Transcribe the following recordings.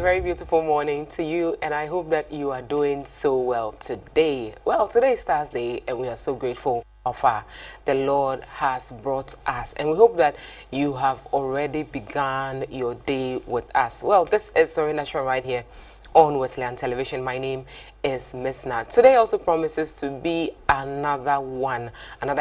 Very beautiful morning to you, and I hope that you are doing so well today. Well, today is Thursday, and we are so grateful how far the Lord has brought us, and we hope that you have already begun your day with us. Well, this is 𝗟𝗓𝗏 right here on 𝗟𝗓𝗏 television. My name is Miss Nat. Today also promises to be another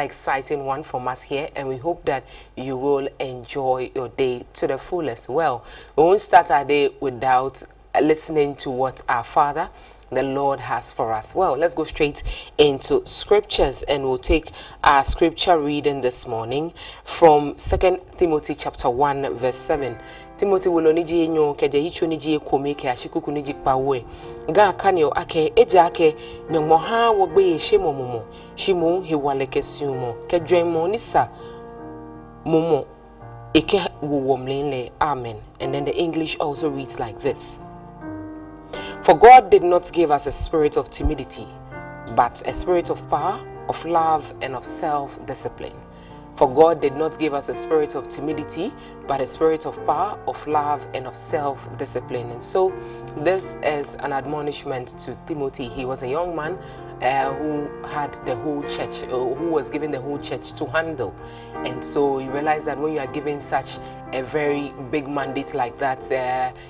exciting one from us here, and we hope that you will enjoy your day to the fullest. Well, we won't start our day without listening to what our Father the Lord has for us. Well, let's go straight into scriptures, and we'll take our scripture reading this morning from 2 Timothy chapter 1 verse 7. Timothy will only nyo keje hicho niji ekomeke ashikuku niji pawe ga kanyo ake eja ake nyomo ha wogbe shemo momo shimo hiwaleke sumo kedwemo nisa momo eke wuwomlele. Amen. And then the English also reads like this: For God did not give us a spirit of timidity, but a spirit of power, of love, and of self-discipline. For God did not give us a spirit of timidity, but a spirit of power, of love, and of self-discipline. And so this is an admonishment to Timothy. He was a young man who had the whole church, who was given the whole church to handle. And so you realize that when you are given such a very big mandate like that,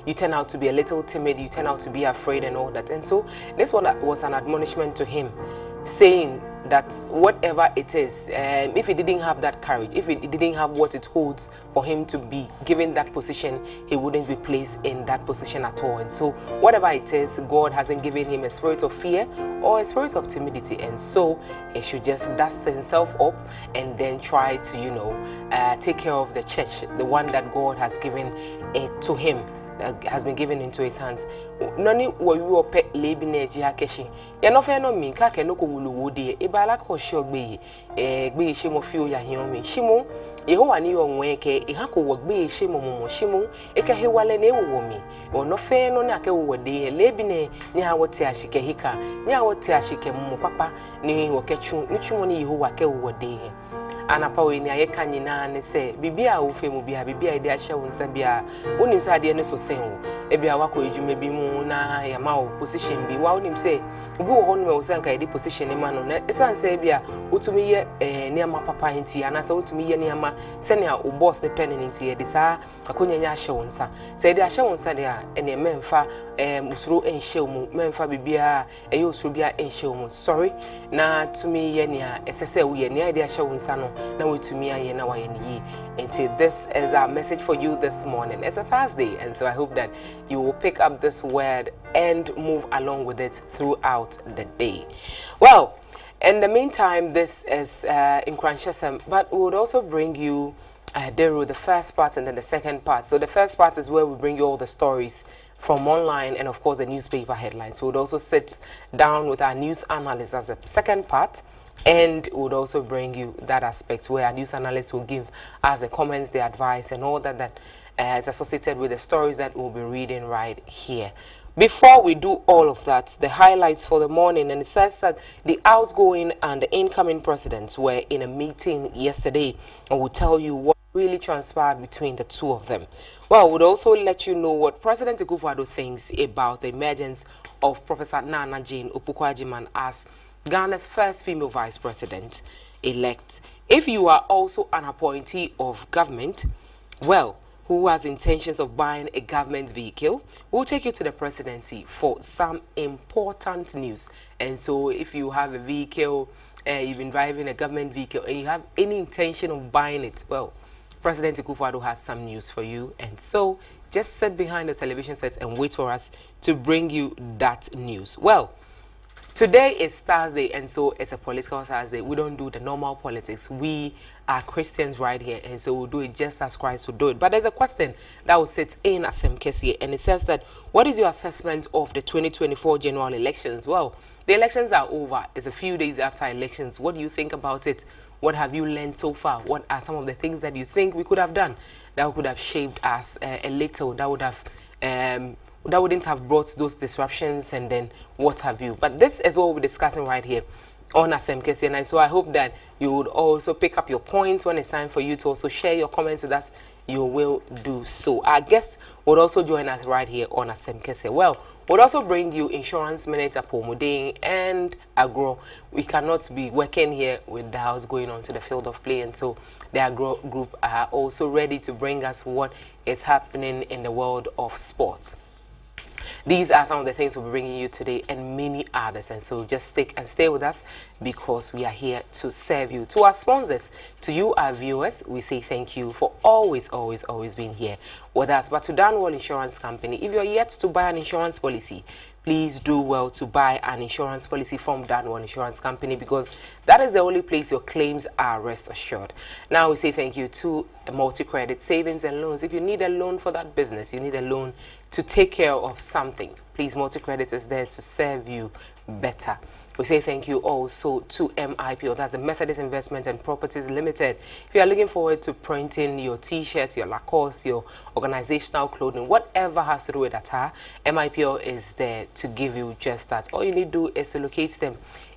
you turn out to be a little timid, you turn out to be afraid and all that. And so this one was an admonishment to him, saying that whatever it is, if he didn't have that courage, if he didn't have what it holds for him to be given that position, he wouldn't be placed in that position at all. And so whatever it is, God hasn't given him a spirit of fear or a spirit of timidity, and so he should just dust himself up and then try to take care of the church, the one that God has given it to him, has been given into his hands. Noni wo wi ope lebi na eji akeshi ya no fe no mi ka ke no ko wulu wodi e ba la ko shogbe gbe se mo fi o ya hian mi shimu Yehowa ni yo nwe ke e ha ko wo gbe se mo mo shimu e ka he wale na ewo mi o no fe no na ke wo de lebi ne ni ha wote ashike hika ni ha wote ashike mo papa ni wo ke chu ni chu mo ni Yehowa ke wo de anapa we ni ayeka nyina ne se bibia wo fe mu bia bibia ide ahye wo nsa bia wonim se ade ne so sen wo e bia wakọ edwuma bi mu na ya ma wo position bi wa wonim se obi wo ho no wo san ka ide position ne ma no na esan se bia wotumi ye niama papa nti ana se wotumi ye niama se ne o boss ne pen ne nti ye de sa akonya nya ahye wo nsa se ide ahye wo nsa de a ene memfa usuro enhye wo mu memfa bibia eye usuro bia enhye wo mu sorry na tumi ye nia esese wo ye nia ide ahye wo nsa no na wetumi aye na wa ye ni. And this is our message for you this morning. It's a Thursday, and so I hope that you will pick up this word and move along with it throughout the day. Well, in the meantime, this is in 𝗟𝗏𝗏, but we would also bring you the first part and then the second part. So the first part is where we bring you all the stories from online and of course the newspaper headlines. We would also sit down with our news analyst as a second part, and would also bring you that aspect where our news analysts will give us the comments, the advice, and all that is associated with the stories that we'll be reading right here. Before we do all of that, the highlights for the morning, and it says that the outgoing and the incoming presidents were in a meeting yesterday, and we'll tell you what really transpired between the two of them. Well, we'll also let you know what President 𝗟𝗡𝗏𝗘 thinks about the emergence of Professor Nana Jane Opoku-Agyeman as Ghana's first female vice president-elect. If you are also an appointee of government, well, who has intentions of buying a government vehicle, we'll take you to the presidency for some important news. And so if you have a vehicle, you've been driving a government vehicle and you have any intention of buying it, well, President 𝗟𝗡𝗏𝗘 has some news for you. And so just sit behind the television set and wait for us to bring you that news. Well, today is Thursday, and so it's a political Thursday. We don't do the normal politics. We are Christians right here, and so we'll do it just as Christ would do it. But there's a question that will sit in 𝗟𝗓𝗏𝗘, and it says that, what is your assessment of the 2024 general elections? Well, the elections are over. It's a few days after elections. What do you think about it? What have you learned so far? What are some of the things that you think we could have done that could have shaped us a little, that would have that wouldn't have brought those disruptions, and then what have you? But this is what we're discussing right here on 𝗟𝗓𝗏𝗘, and so I hope that you would also pick up your points when it's time for you to also share your comments with us. You will do so. Our guests would also join us right here on 𝗟𝗓𝗏𝗘. Well, we'll also bring you Insurance Minute, Apomoding, and Agro. We cannot be working here with the house going on to the field of play, and so the Agro group are also ready to bring us what is happening in the world of sports. These are some of the things we'll be bringing you today, and many others. And so just stick and stay with us, because we are here to serve you. To our sponsors, to you, our viewers, we say thank you for always being here with us. But to 𝗟𝗏𝗏𝗘 Insurance Company, if you're yet to buy an insurance policy, please do well to buy an insurance policy from 𝗟𝗏𝗏𝗘 Insurance Company, because that is the only place your claims are rest assured. Now we say thank you to Multi-Credit Savings and Loans. If you need a loan for that business, you need a loan to take care of something, please, Multi-Credit is there to serve you better. We say thank you also to MIPO, that's the Methodist Investment and Properties Limited. If you are looking forward to printing your t-shirts, your Lacoste, your organizational clothing, whatever has to do with attire, MIPO is there to give you just that. All you need to do is to locate them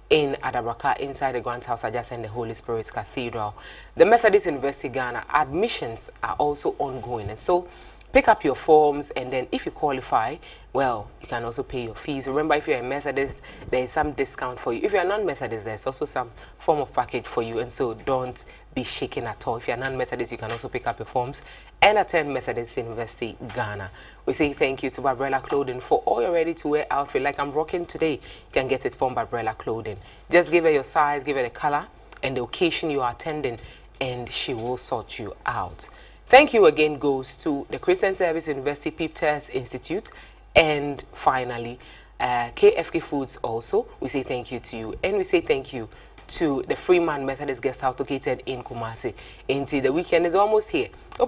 in Adabraka, inside the Grant House adjacent the Holy Spirit Cathedral. The Methodist University Ghana admissions are also ongoing, and so pick up your forms, and then if you qualify, well, you can also pay your fees. Remember, if you're a Methodist, there is some discount for you. If you're non-Methodist, there's also some form of package for you, and so don't be shaken at all. If you're non-Methodist, you can also pick up your forms and attend Methodist University Ghana. We say thank you to 𝗵𝗵𝗏𝗘 Clothing for all your ready-to-wear outfit like I'm rocking today. You can get it from 𝗵𝗵𝗏𝗘 Clothing. Just give her your size, give her the color and the occasion you are attending, and she will sort you out. Thank you again goes to the Christian Service University Pepters Institute, and finally KFK Foods also. We say thank you to you, and we say thank you to the Freeman Methodist Guest House located in Kumasi. Until the weekend is almost here. The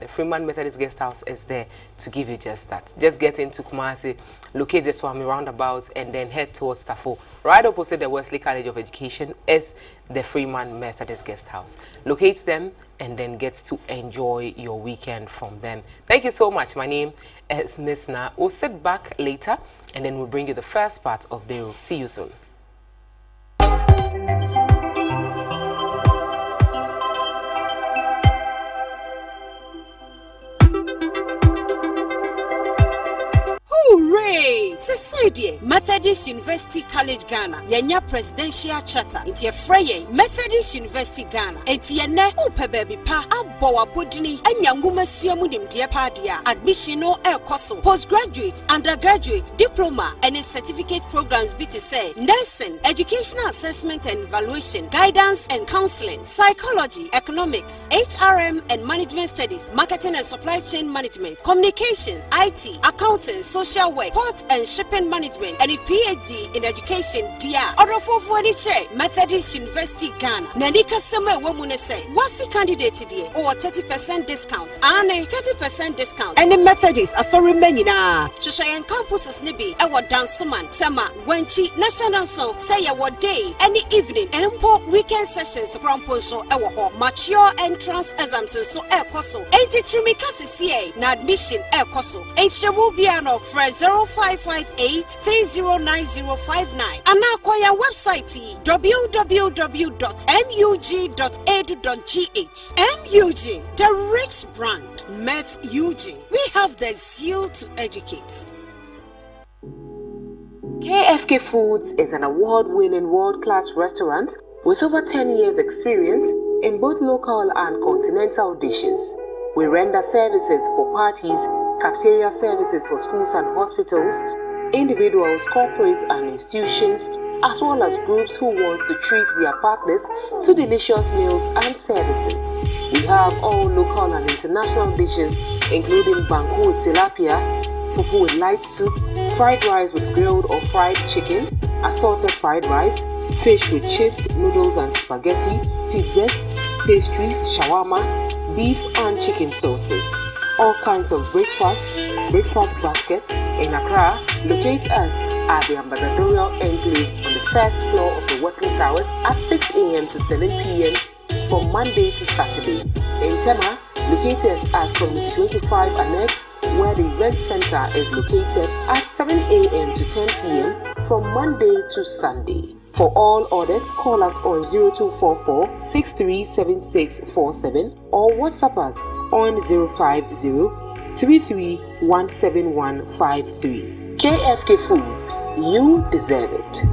Freeman Methodist Guest House is there to give you just that. Just get into Kumasi, locate the Swami roundabout, and then head towards Tafo. Right opposite the 𝗟𝗏𝗏𝗘 College of Education is the Freeman Methodist Guest House. Locate them and then get to enjoy your weekend from them. Thank you so much. My name is Miss Na. We'll sit back later and then we'll bring you the first part of the room. See you soon. Hooray! Society Methodist University College Ghana. Yenya Presidential Charter. Inti Efraye Methodist University Ghana. Inti yene upe baby pa abowa bodini enya nguma siamu nimdie padia. Admission no koso. Postgraduate, undergraduate, diploma, and certificate programs BTC, nursing, educational assessment and evaluation, guidance and counseling, psychology, economics, HRM and management studies, marketing and supply chain management, communications, IT, accounting, social work, port and shipping management, and a PhD in education. Dia Odofo Methodist University Ghana. Nanika Sema Womune say, what's the candidate today? Or 30% discount. And a 30% discount. And the Methodist are sorry menina. Shushayan campuses nibi ewa dansuman. Sama wenchi national song say a day any evening and weekend sessions from Ponso ewa ho mature entrance exams so koso. 83 mikasi CA na admission koso. Ain't Shabu Biano for 0558 309 09059 and our website www.mug.edu.gh. MUG, the rich brand. Meth UG. We have the zeal to educate. KFK Foods is an award-winning world-class restaurant with over 10 years experience in both local and continental dishes. We render services for parties, cafeteria services for schools and hospitals, individuals, corporates and institutions, as well as groups who want to treat their partners to delicious meals and services. We have all local and international dishes including banku with tilapia, fufu with light soup, fried rice with grilled or fried chicken, assorted fried rice, fish with chips, noodles and spaghetti, pizzas, pastries, shawarma, beef and chicken sauces. All kinds of breakfast baskets in Accra. Locate us at the Ambassadorial Enclave on the first floor of the Wesley Towers at 6 a.m. to 7 p.m. from Monday to Saturday. In Tema, locate us at Community 25 Annex, where the event center is located at 7 a.m. to 10 p.m. from Monday to Sunday. For all orders, call us on 0244 637647 or WhatsApp us on 050 33171153. KFK Foods, you deserve it.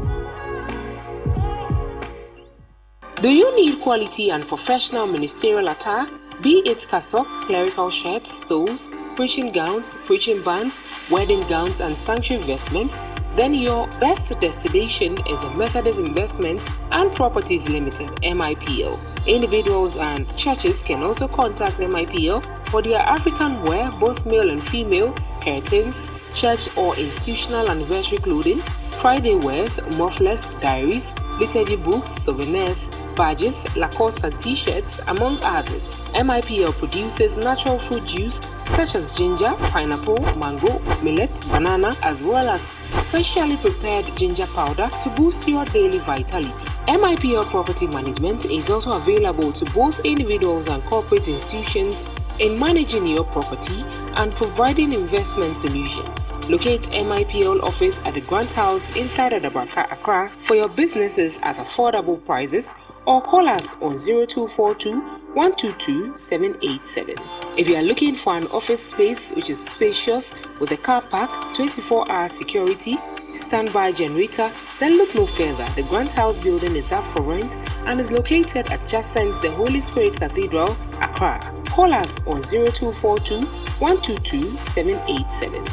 Do you need quality and professional ministerial attire? Be it cassock, clerical shirts, stoles, preaching gowns, preaching bands, wedding gowns and sanctuary vestments, then your best destination is the Methodist Investments and Properties Limited, MIPL. Individuals and churches can also contact MIPL for their African wear, both male and female, curtains, church or institutional anniversary clothing, Friday wears, mufflers, diaries, liturgy books, souvenirs, badges, Lacoste and t-shirts, among others. MIPL produces natural fruit juice such as ginger, pineapple, mango, millet, banana, as well as specially prepared ginger powder to boost your daily vitality. MIPL Property Management is also available to both individuals and corporate institutions in managing your property and providing investment solutions. Locate MIPL office at the Grant House inside Adabraka, Accra for your businesses at affordable prices, or call us on 0242 122 787. If you are looking for an office space which is spacious with a car park, 24-hour security, standby generator, then look no further. The Grant House building is up for rent and is located adjacent the Holy Spirit Cathedral, Accra. Call us on 0242 122 787.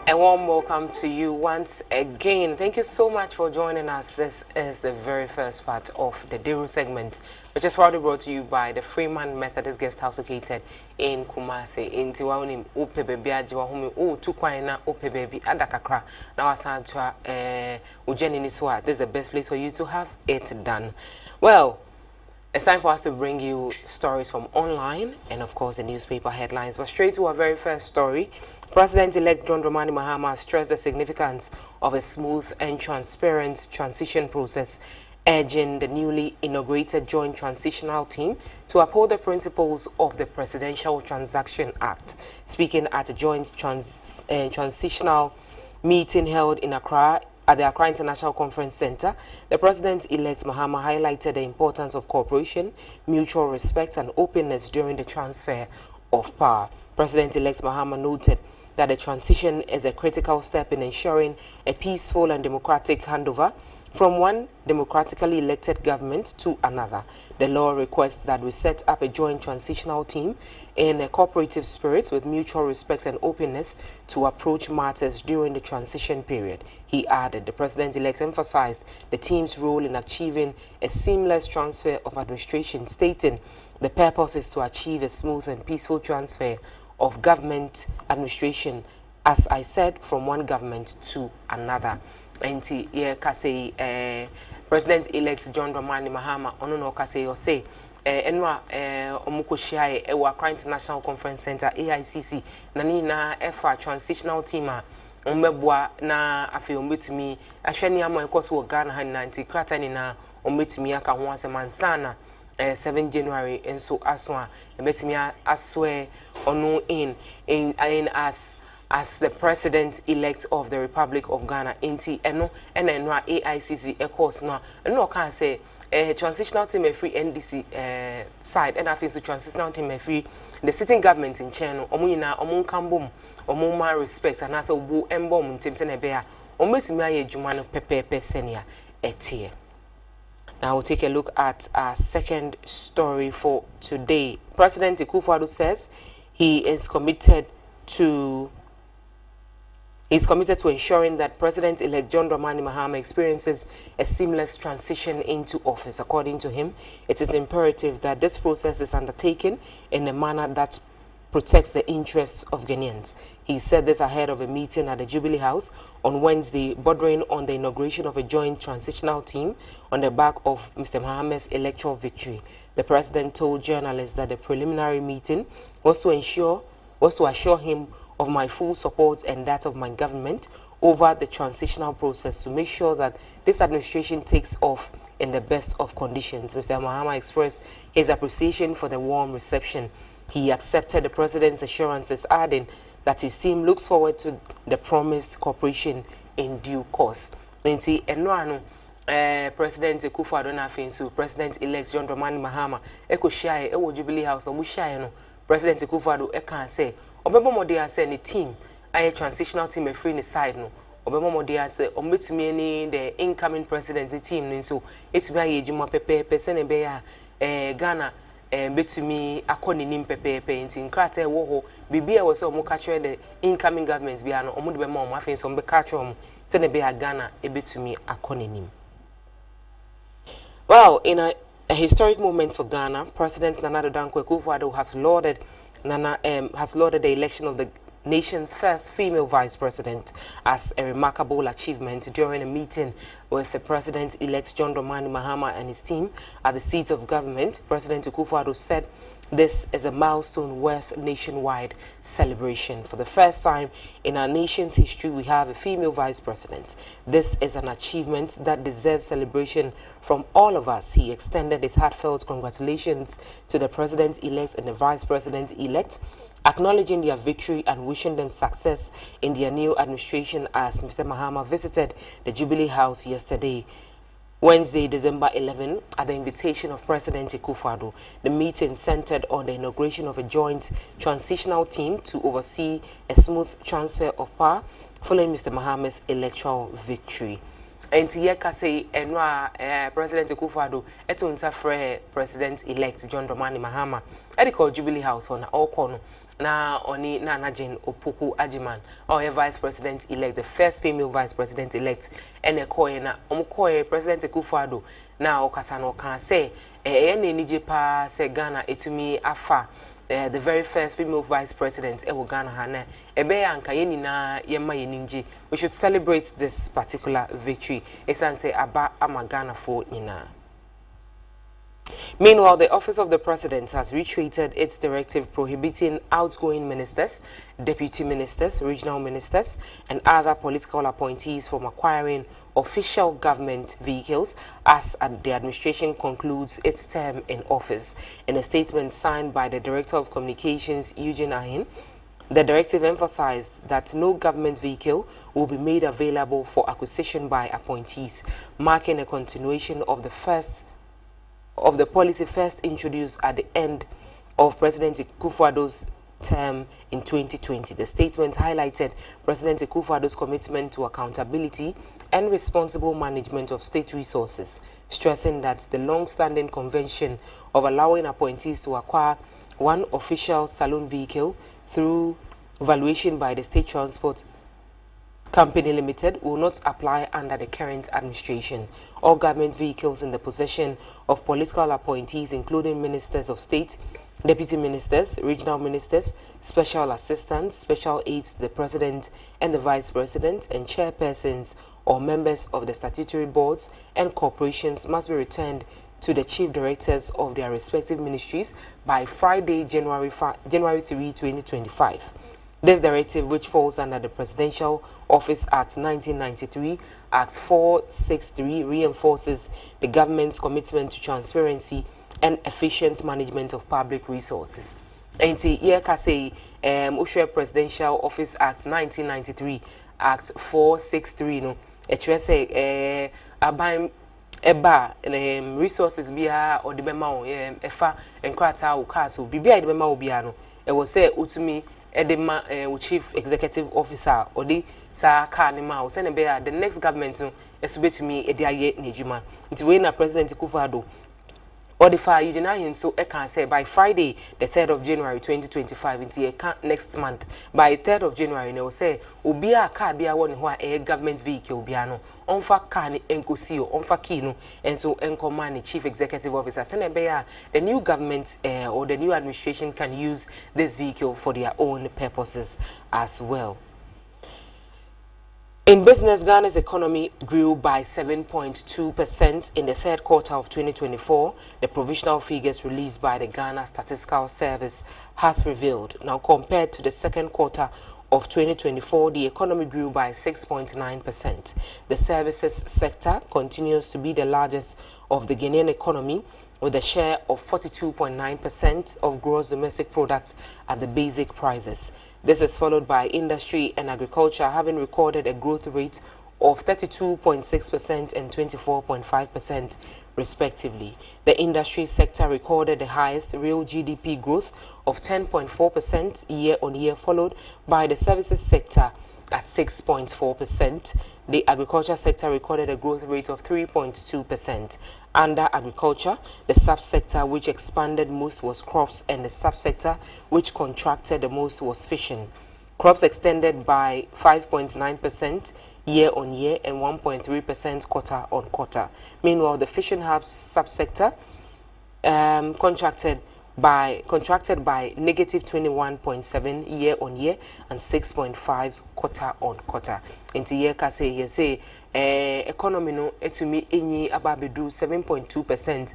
A warm welcome to you once again. Thank you so much for joining us. This is the very first part of the Deru segment, which is proudly brought to you by the Freeman Methodist Guest House located in Kumasi. In Tiwaunim, Upe Baby Ajiwahumi, U Tukwaina, Upe Baby Adakakra. Now, Santua, Ujeni Niswa. This is the best place for you to have it done. Well, it's time for us to bring you stories from online and, of course, the newspaper headlines. But straight to our very first story. President-elect John Dramani Mahama stressed the significance of a smooth and transparent transition process, urging the newly inaugurated Joint Transitional Team to uphold the principles of the Presidential Transaction Act. Speaking at a joint transitional meeting held in Accra, at the Accra International Conference Center, the President-elect Mahama highlighted the importance of cooperation, mutual respect and openness during the transfer of power. President-elect Mahama noted that the transition is a critical step in ensuring a peaceful and democratic handover from one democratically elected government to another. The law requests that we set up a joint transitional team in a cooperative spirit with mutual respect and openness to approach matters during the transition period. He added the President-elect emphasized the team's role in achieving a seamless transfer of administration, stating the purpose is to achieve a smooth and peaceful transfer of government administration, as I said, from one government to another. enti ye ka say President-elect John Dramani Mahama ono no ka say or say enwa omukohia e wa Accra International Conference Center AICC na ni na efa transitional team a ombeboa na afi ombetumi ahwani amo ekoso Ghana han na anti krata ni na ombetumi aka ho asemansa 7 January enso aso a ebetumi aswe onu in as the president-elect of the Republic of Ghana. Enti eno AICC course no eno kan say transitional team free NDC side and I think so transitional team free the sitting government in China omo nyina omo kambom omo ma respect and as obo embom ntemse na be a omo metumi aye adwuma no pepepe senia etie. Now we'll take a look at our second story for today. President 𝗟𝗏𝗏𝗘 says he is committed to ensuring that President-elect John Dramani Mahama experiences a seamless transition into office. According to him, it is imperative that this process is undertaken in a manner that protects the interests of Ghanaians. He said this ahead of a meeting at the Jubilee House on Wednesday, bordering on the inauguration of a joint transitional team on the back of Mr. Mahama's electoral victory. The president told journalists that the preliminary meeting was to assure him of my full support and that of my government over the transitional process to make sure that this administration takes off in the best of conditions. Mr. Mahama expressed his appreciation for the warm reception. He accepted the president's assurances, adding that his team looks forward to the promised cooperation in due course. Nti enwano President 𝗟𝗏𝗏𝗘 so President-elect John Dramani Mahama eko share ewo Jubilee House omu share no President 𝗟𝗏𝗏𝗘 can say obebo mode ase ni team aye transitional team free ni side no obebo mode ase ombetumi ni the incoming president team ni so etumi aye adwuma pepepe se ne be ya Ghana betumi akoni nim pepepe nti nkrata e wo ho bibia wo se omo ka kire the incoming government bia no omo de be ma omo afin so omo be ka kire omo se ne be ya Ghana e betumi akoni nim. Well, in a historic moment for Ghana, President Nana 𝗟𝗏𝗏𝗘 has lauded the election of the nation's first female vice president as a remarkable achievement during a meeting with the president-elect John Dramani Mahama and his team at the seat of government. President 𝗟𝗏𝗏𝗘 said this is a milestone worth nationwide celebration. For the first time in our nation's history, we have a female vice president. This is an achievement that deserves celebration from all of us. He extended his heartfelt congratulations to the president-elect and the vice president-elect, acknowledging their victory and wishing them success in their new administration as Mr. Mahama visited the Jubilee House yesterday, Wednesday, December 11, at the invitation of President 𝗟𝗏𝗏𝗘. The meeting centered on the inauguration of a joint transitional team to oversee a smooth transfer of power following Mr. Mahama's electoral victory. And here can say President 𝗟𝗏𝗏𝗘 eto nsa frɛ President-elect John Dramani Mahama at the Jubilee House on all corner. Na oni na Jen Opoku Ajiman, our vice president-elect, the first female vice president-elect, and a koye na omukoye President 𝗟𝗏𝗏𝗘 na okasano kan say ene nije pa se Ghana etumi afa the very first female vice president ewo Ghana hana ebe anka yeni na yema yeninje. We should celebrate this particular victory. Esan say aba ama Ghana for nyina. Meanwhile, the Office of the President has reiterated its directive prohibiting outgoing ministers, deputy ministers, regional ministers, and other political appointees from acquiring official government vehicles as the administration concludes its term in office. In a statement signed by the Director of Communications, Arhin, the directive emphasized that no government vehicle will be made available for acquisition by appointees, marking a continuation of the policy first introduced at the end of President 𝗟𝗏𝗏𝗘's term in 2020. The statement highlighted President 𝗟𝗏𝗏𝗘's commitment to accountability and responsible management of state resources, stressing that the long-standing convention of allowing appointees to acquire one official saloon vehicle through valuation by the State Transport Company Limited will not apply under the current administration. All government vehicles in the possession of political appointees, including ministers of state, deputy ministers, regional ministers, special assistants, special aides to the president and the vice president, and chairpersons or members of the statutory boards and corporations must be returned to the chief directors of their respective ministries by Friday, January 3, 2025. This directive, which falls under the Presidential Office Act 1993, Act 463, reinforces the government's commitment to transparency and efficient management of public resources. Enti yeka say Ushe Presidential Office Act 1993, Act 463 no say aban eba resources bia or the bema efa enkrata ukaso bibia the bema obia no e wo say utumi edema chief executive officer or the sa ka ne ma wo say ne be the next government no esubetumi edi aye nejuma nti we na President Akufo-Addo or the fire you so I can say by Friday the 3rd of January 2025 into next month by 3rd of January they will say ubia car bia one who a government vehicle biano on fa car ni enkosio on fa kino and so encommand chief executive officer the new government or the new administration can use this vehicle for their own purposes as well. In business, Ghana's economy grew by 7.2% in the third quarter of 2024. The provisional figures released by the Ghana Statistical Service has revealed. Now, compared to the second quarter of 2024, the economy grew by 6.9%. The services sector continues to be the largest of the Ghanaian economy, with a share of 42.9% of gross domestic product at the basic prices. This is followed by industry and agriculture, having recorded a growth rate of 32.6% and 24.5% respectively. The industry sector recorded the highest real GDP growth of 10.4% year-on-year, followed by the services sector at 6.4%. The agriculture sector recorded a growth rate of 3.2%. Under agriculture, the subsector which expanded most was crops, and the subsector which contracted the most was fishing. Crops extended by 5.9% year-on-year and 1.3% quarter-on-quarter. Meanwhile, the fishing hubs subsector contracted by negative 21.7 year-on-year and 6.5 quarter-on-quarter. Into year ka say economy no etumi enyi ababedu 7.2%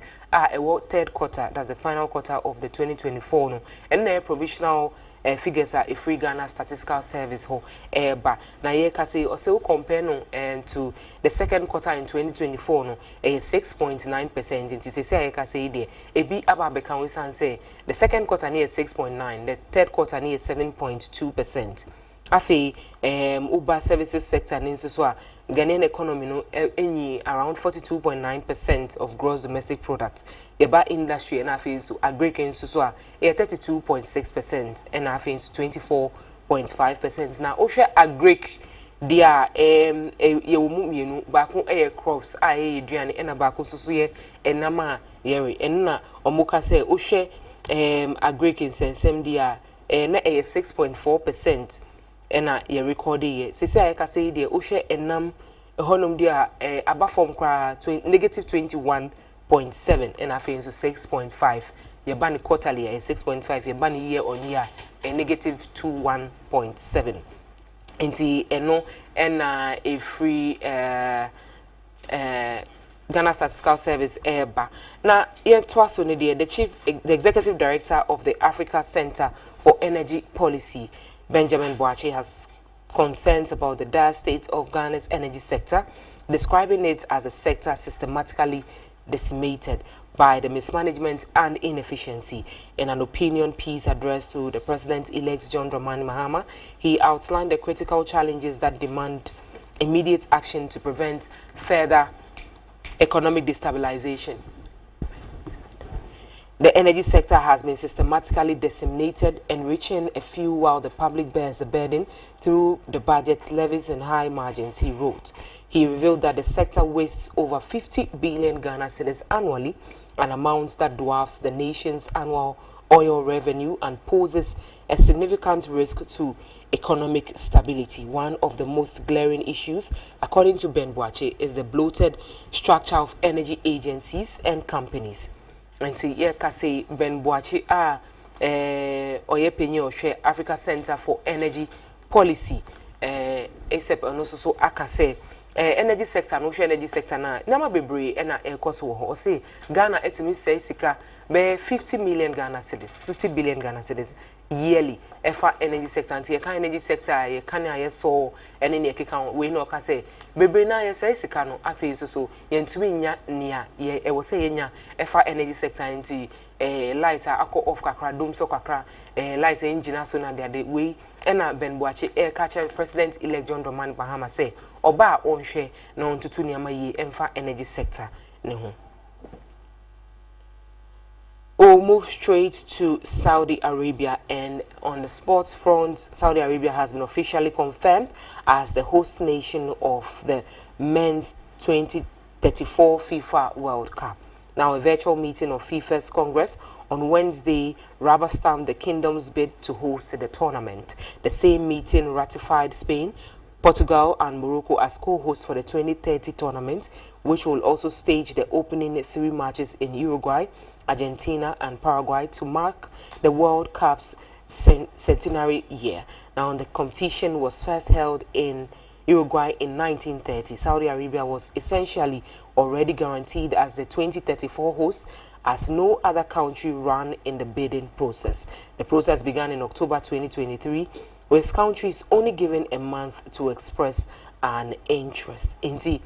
third quarter, that's the final quarter of the 2024 no, and the provisional figures are a free Ghana Statistical Service ho ba na ye ka say also compare no to the second quarter in 2024 no 6.9%. Into say ye ka say there ebi ababe kan we say the second quarter near 6.9, the third quarter near 7.2%. Afi Uber services sector ninso so a Ghanaian economy no enyi around 42.9% of gross domestic product. Yeba industry and afi so agriculture so a 32.6% and afi 24.5%. Na ohwe agric dia yewumu mienu baako crops a eduane ena baako so ye enama yeri enna omuka say ohwe agric insensem dia na 6.4%. Ena ye record ye sisi ayeka say de ohwe enam honum dia aba from kra negative 21.7 and afi so 6.5. ye ban quarterly 6.5, ye ban year on year negative 21.7. Enti eno ena a free Ghana Statistical Service eba na ye twaso ne de the executive director of the Africa Center for Energy Policy, Benjamin 𝗦𝗲𝗍, has concerns about the dire state of Ghana's energy sector, describing it as a sector systematically decimated by the mismanagement and inefficiency. In an opinion piece addressed to the President-elect John Dramani Mahama, he outlined the critical challenges that demand immediate action to prevent further economic destabilization. The energy sector has been systematically disseminated, enriching a few while the public bears the burden through the budget levies and high margins, he wrote. He revealed that the sector wastes over 50 billion Ghana cedis annually, an amount that dwarfs the nation's annual oil revenue and poses a significant risk to economic stability. One of the most glaring issues, according to 𝗏𝗏𝗍𝗏, is the bloated structure of energy agencies and companies. And see, here can say 𝗏𝗏𝗍𝗏 oye penye ohwe Africa Center for Energy Policy except and also so aka say energy sector no hwe energy sector na nyama bebre na ekoso wo ho say Ghana etimi say sika be 50 million Ghana cedis 50 billion Ghana cedis yearly efa energy sector anti e kan energy sector ye kan aye so ene ne keka we no ka say bebre na ye say sika no afi so yentumi nya nia ye e wo say yenya efa energy sector anti light akọ off kakra dom so kakra light engine so na de we na 𝗏𝗏𝗍𝗏 catcher president elect John Dramani Mahama say oba onhwe na ontutu niama yi emfa energy sector ne ho. We'll move straight to Saudi Arabia, and on the sports front, Saudi Arabia has been officially confirmed as the host nation of the men's 2034 FIFA World Cup. Now, a virtual meeting of FIFA's Congress on Wednesday rubber-stamped the kingdom's bid to host the tournament. The same meeting ratified Spain, Portugal and Morocco as co-hosts for the 2030 tournament, which will also stage the opening 3 matches in Uruguay, Argentina and Paraguay to mark the World Cup's centenary year. Now, the competition was first held in Uruguay in 1930. Saudi Arabia was essentially already guaranteed as the 2034 host, as no other country ran in the bidding process. The process began in October 2023, with countries only given a month to express an interest. Indeed,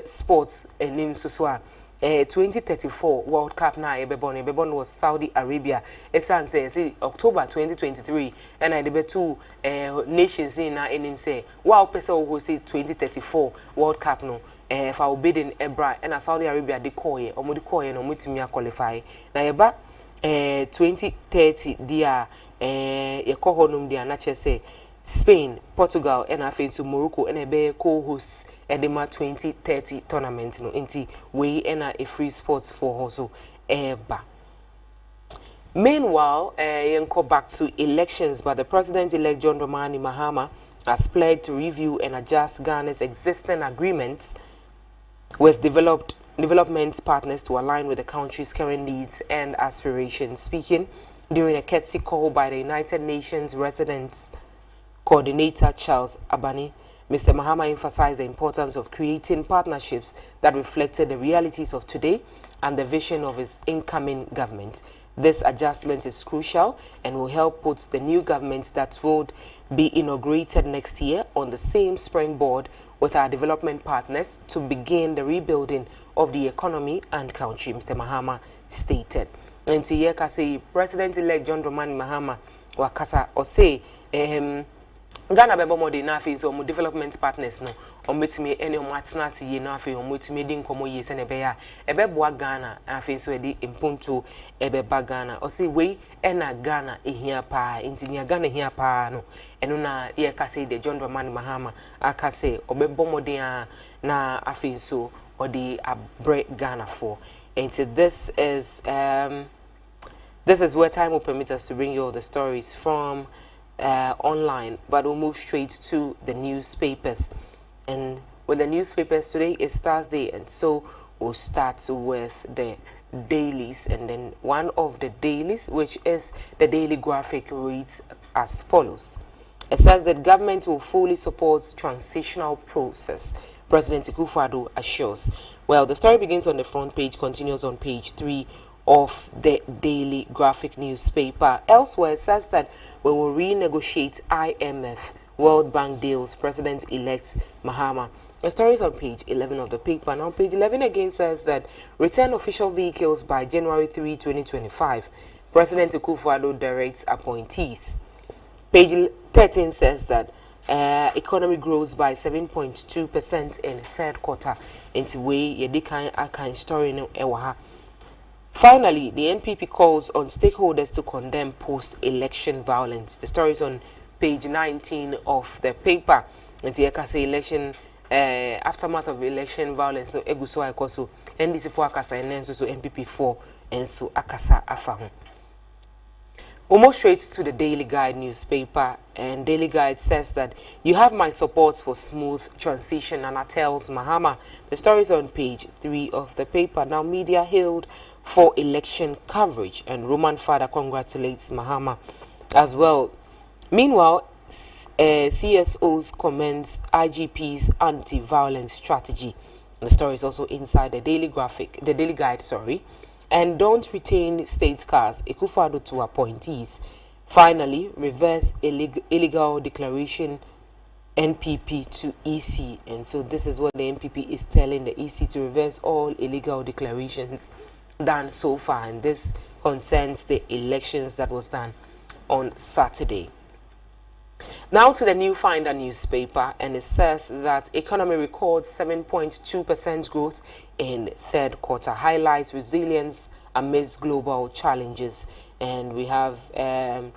sports and so 2034 World Cup na ebebon was Saudi Arabia. It's say October 2023 and I debe two nations in na enim say wow person who say 2034 World Cup no for bidding ebra and Saudi Arabia de koye omo de koye no mutumi qualify na yeba 2030 dia ye kohonum dia na che say Spain, Portugal, and I to Morocco and a co-hosts Edema 2030 tournament no inti we ena a free sports for also eba. Meanwhile, yenko back to elections, but the president-elect John Dramani Mahama has pledged to review and adjust Ghana's existing agreements with development partners to align with the country's current needs and aspirations. Speaking during a courtesy call by the United Nations Residents Coordinator 𝗟𝗜𝗍𝗏𝗏, Mr. Mahama emphasized the importance of creating partnerships that reflected the realities of today and the vision of his incoming government. This adjustment is crucial and will help put the new government that would be inaugurated next year on the same springboard with our development partners to begin the rebuilding of the economy and country, Mr. Mahama stated. And here, President-elect John Dramani Mahama wakasa or say, Ghana bebo mo de na afi so mo development partners no o metime ene o matena se ye na afi o metime di nkomo ye se ne be ya ebeboa Ghana afi so e di impunto ebeba Ghana o say we ena Ghana ehia pa intinya Ghana ehia pa no eno na ye ka say de John Dramani Mahama aka say obebo mo de na afi so o di abre Ghana for. And this is where time will permit us to bring you all the stories from online, but we'll move straight to the newspapers. And with the newspapers today is Thursday, and so we'll start with the dailies. And then one of the dailies, which is the Daily Graphic, reads as follows. It says that government will fully support transitional process, President 𝗟𝗏𝗏𝗏 assures. Well, the story begins on the front page, continues on page 3 of the Daily Graphic newspaper. Elsewhere, it says that we will renegotiate IMF World Bank deals, President-elect Mahama. The story is on page 11 of the paper. Now, page 11 again says that return official vehicles by January 3, 2025. President 𝗟𝗏𝗏𝗏 directs appointees. Page 13 says that economy grows by 7.2% in third quarter. Into way yedikan akan story no ewaha. Finally, the NPP calls on stakeholders to condemn post-election violence. The story is on page 19 of the paper. And the Ekase election, aftermath of election violence, no eguso akoso, NDC 4 akasa and then so NPP 4 and so akasa afahu. We'll move straight to the Daily Guide newspaper, and Daily Guide says that you have my support for smooth transition, Anna tells Mahama. The story is on page 3 of the paper. Now, media hailed for election coverage, and Roman father congratulates Mahama as well. Meanwhile, CSOs commends IGP's anti-violence strategy. The story is also inside the Daily Guide, sorry. And don't retain state cars, 𝗟𝗏𝗘 to appointees. Finally, reverse illegal declaration NPP to EC. And so this is what the NPP is telling the EC, to reverse all illegal declarations done so far. And this concerns the elections that was done on Saturday. Now to the New Finder newspaper, and it says that economy records 7.2% growth in third quarter, highlights resilience amidst global challenges. And we have the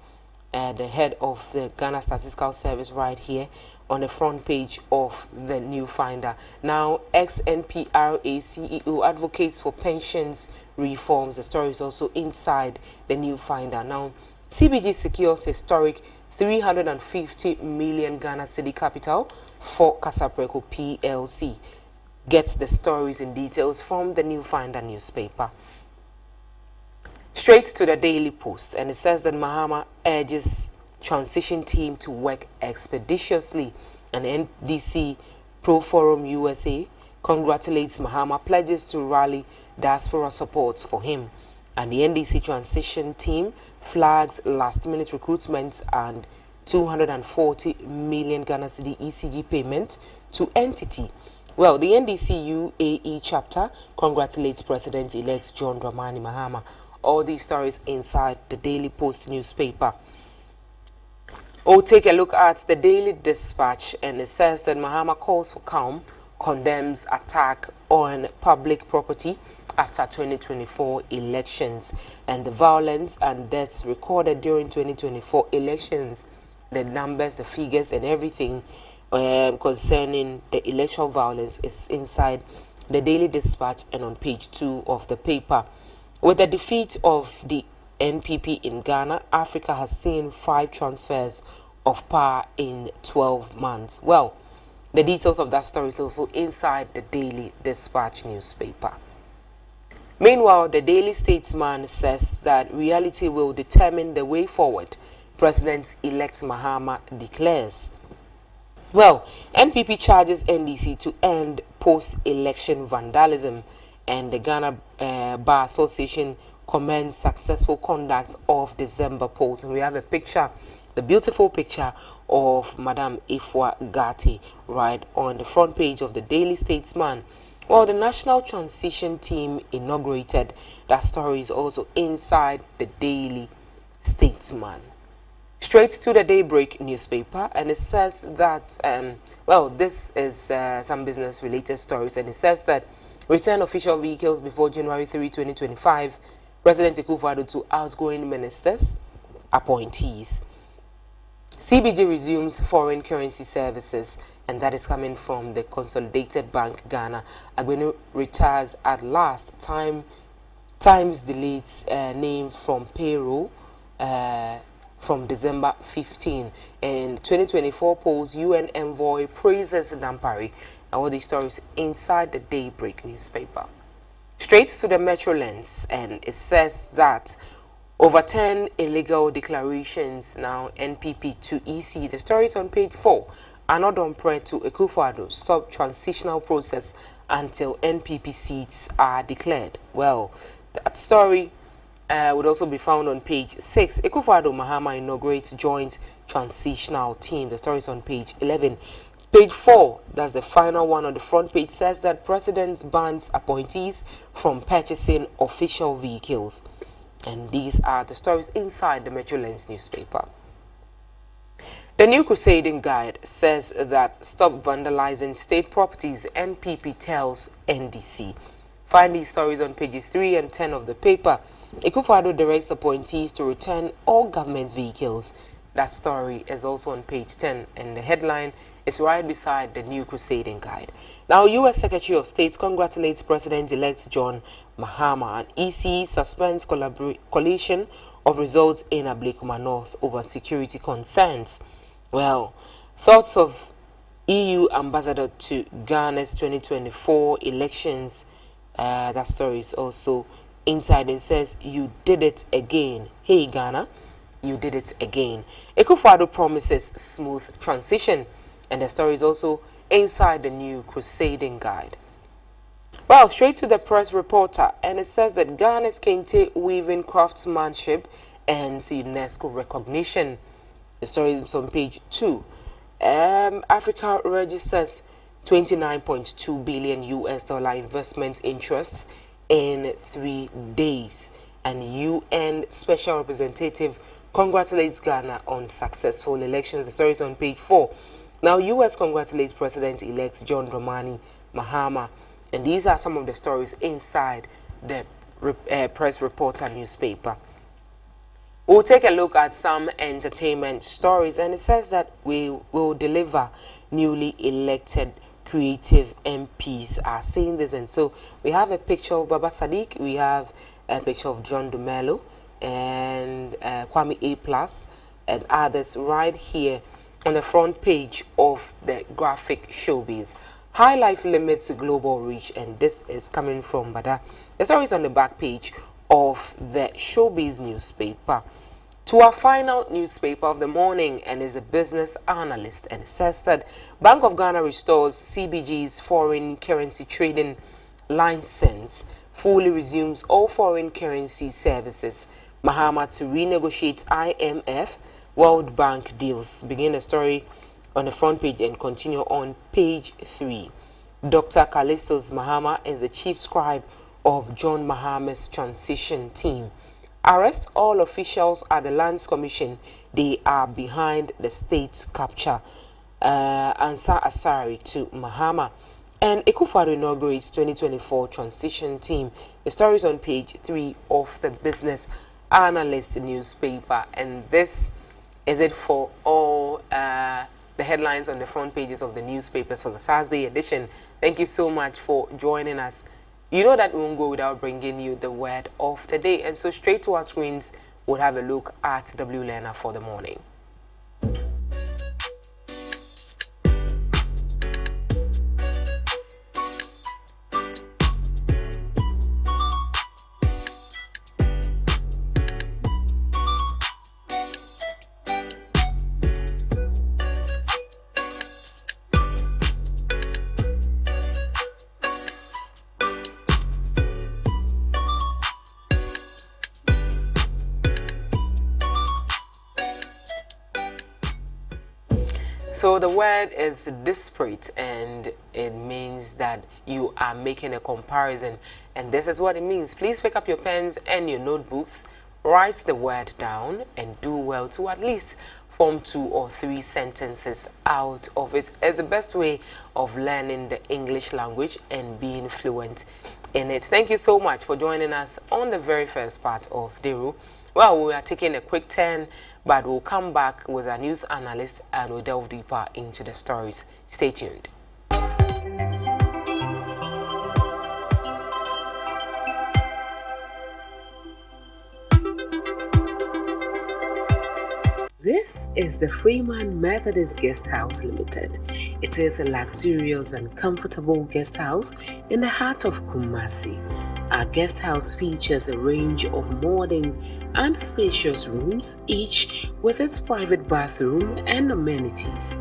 head of the Ghana Statistical Service right here on the front page of the New Finder. Now, ex-NPRA CEO advocates for pensions reforms. The story is also inside the New Finder. Now, CBG secures historic 350 million Ghana cedi capital for 𝗟𝗏𝗘 PLC. Gets the stories and details from the New Finder newspaper. Straight to the Daily Post, and it says that Mahama urges transition team to work expeditiously, and NDC Pro Forum USA congratulates Mahama, pledges to rally diaspora support for him. And the NDC transition team flags last-minute recruitments and 240 million Ghana cedi ECG payment to entity. Well, the NDC UAE chapter congratulates President-elect John Dramani Mahama. All these stories inside the Daily Post newspaper. We'll take a look at the Daily Dispatch, and it says that Mahama calls for calm, condemns attack on public property after 2024 elections, and the violence and deaths recorded during 2024 elections, the numbers, the figures, and everything concerning the electoral violence is inside the Daily Dispatch and on page 2 of the paper. With the defeat of the NPP in Ghana, Africa has seen 5 transfers of power in 12 months. Well, the details of that story is also inside the Daily Dispatch newspaper. Meanwhile, the Daily Statesman says that reality will determine the way forward, President-elect Mahama declares. Well, NPP charges NDC to end post-election vandalism, and the Ghana Bar Association commends successful conduct of December polls. And we have a picture, the beautiful picture of Madam 𝗟𝗏𝗘 right on the front page of the Daily Statesman. Well, the National Transition Team inaugurated. That story is also inside the Daily Statesman. Straight to the Daybreak newspaper, and it says that, well, this is some business-related stories, and it says that return official vehicles before January 3, 2025, President 𝗟𝗏𝗘 to outgoing ministers, appointees. CBG resumes foreign currency services, and that is coming from the Consolidated Bank Ghana. Agbenu retires at last. Times deletes names from payroll from December 15. And 2024 polls UN envoy praises Dampari. And all these stories inside the Daybreak newspaper. Straight to the Metro Lens, and it says that overturn illegal declarations. Now NPP to EC. The story is on page 4. 𝗟𝗏𝗘 to 𝗟𝗏𝗘 stop transitional process until NPP seats are declared. Well, that story would also be found on page 6. 𝗟𝗏𝗘 Mahama inaugurates joint transitional team. The story is on page 11. Page 4, that's the final one on the front page, says that President bans appointees from purchasing official vehicles. And these are the stories inside the Metro Lens newspaper. The New Crusading Guide says that stop vandalizing state properties, NPP tells NDC. Find these stories on pages 3 and 10 of the paper. 𝗟𝗏𝗘 directs appointees to return all government vehicles. That story is also on page 10, and the headline is right beside the New Crusading Guide. Now, U.S. Secretary of State congratulates President-elect John Mahama, and EC suspends coalition of results in Ablekuma North over security concerns. Well, thoughts of EU ambassador to Ghana's 2024 elections. That story is also inside and says, "You did it again. Hey Ghana, you did it again." 𝗟𝗡𝗏𝗏 promises smooth transition, and the story is also inside the new crusading guide. Well, straight to the press reporter, and it says that Ghana's kente weaving craftsmanship and UNESCO recognition. The story is on page 2. Africa registers $29.2 billion investment interests in 3 days, and UN Special Representative congratulates Ghana on successful elections. The story is on page 4. Now, US congratulates President-elect John Dramani Mahama, and these are some of the stories inside the press reporter newspaper. We'll take a look at some entertainment stories, and it says that we will deliver newly elected creative MPs are saying this. And so we have a picture of Baba Sadiq, we have a picture of John Dumelo and 𝗦cije𝗿𝗏 and others right here on the front page of the graphic showbiz. High life limits global reach, and this is coming from Bada. The story is on the back page of the showbiz newspaper. To our final newspaper of the morning, and is a business analyst, and it says that Bank of Ghana restores CBG's foreign currency trading license, fully resumes all foreign currency services. Mahama to renegotiate IMF World Bank deals. Begin the story on the front page and continue on page 3. Dr. Callistus Mahama is the chief scribe of John Mahama's transition team. Arrest all officials at the Lands Commission. They are behind the state capture. Answer Asari to Mahama. And 𝗟𝗡𝗏𝗏 inaugurates 2024 transition team. The story is on page 3 of the business analyst newspaper. And this is it for all the headlines on the front pages of the newspapers for the Thursday edition. Thank you so much for joining us. You know that we won't go without bringing you the word of the day. And so straight to our screens, we'll have a look at 𝗟𝗏𝗏 for the morning. So the word is disparate, and it means that you are making a comparison, and this is what it means. Please pick up your pens and your notebooks, write the word down, and do well to at least form 2 or 3 sentences out of it. It's the best way of learning the English language and being fluent in it. Thank you so much for joining us on the very first part of 𝗟𝗏𝗏. Well, we are taking a quick turn, but we'll come back with our news analyst and we'll delve deeper into the stories. Stay tuned. This is the Freeman Methodist Guest House Limited. It is a luxurious and comfortable guest house in the heart of Kumasi. Our guest house features a range of modern and spacious rooms, each with its private bathroom and amenities.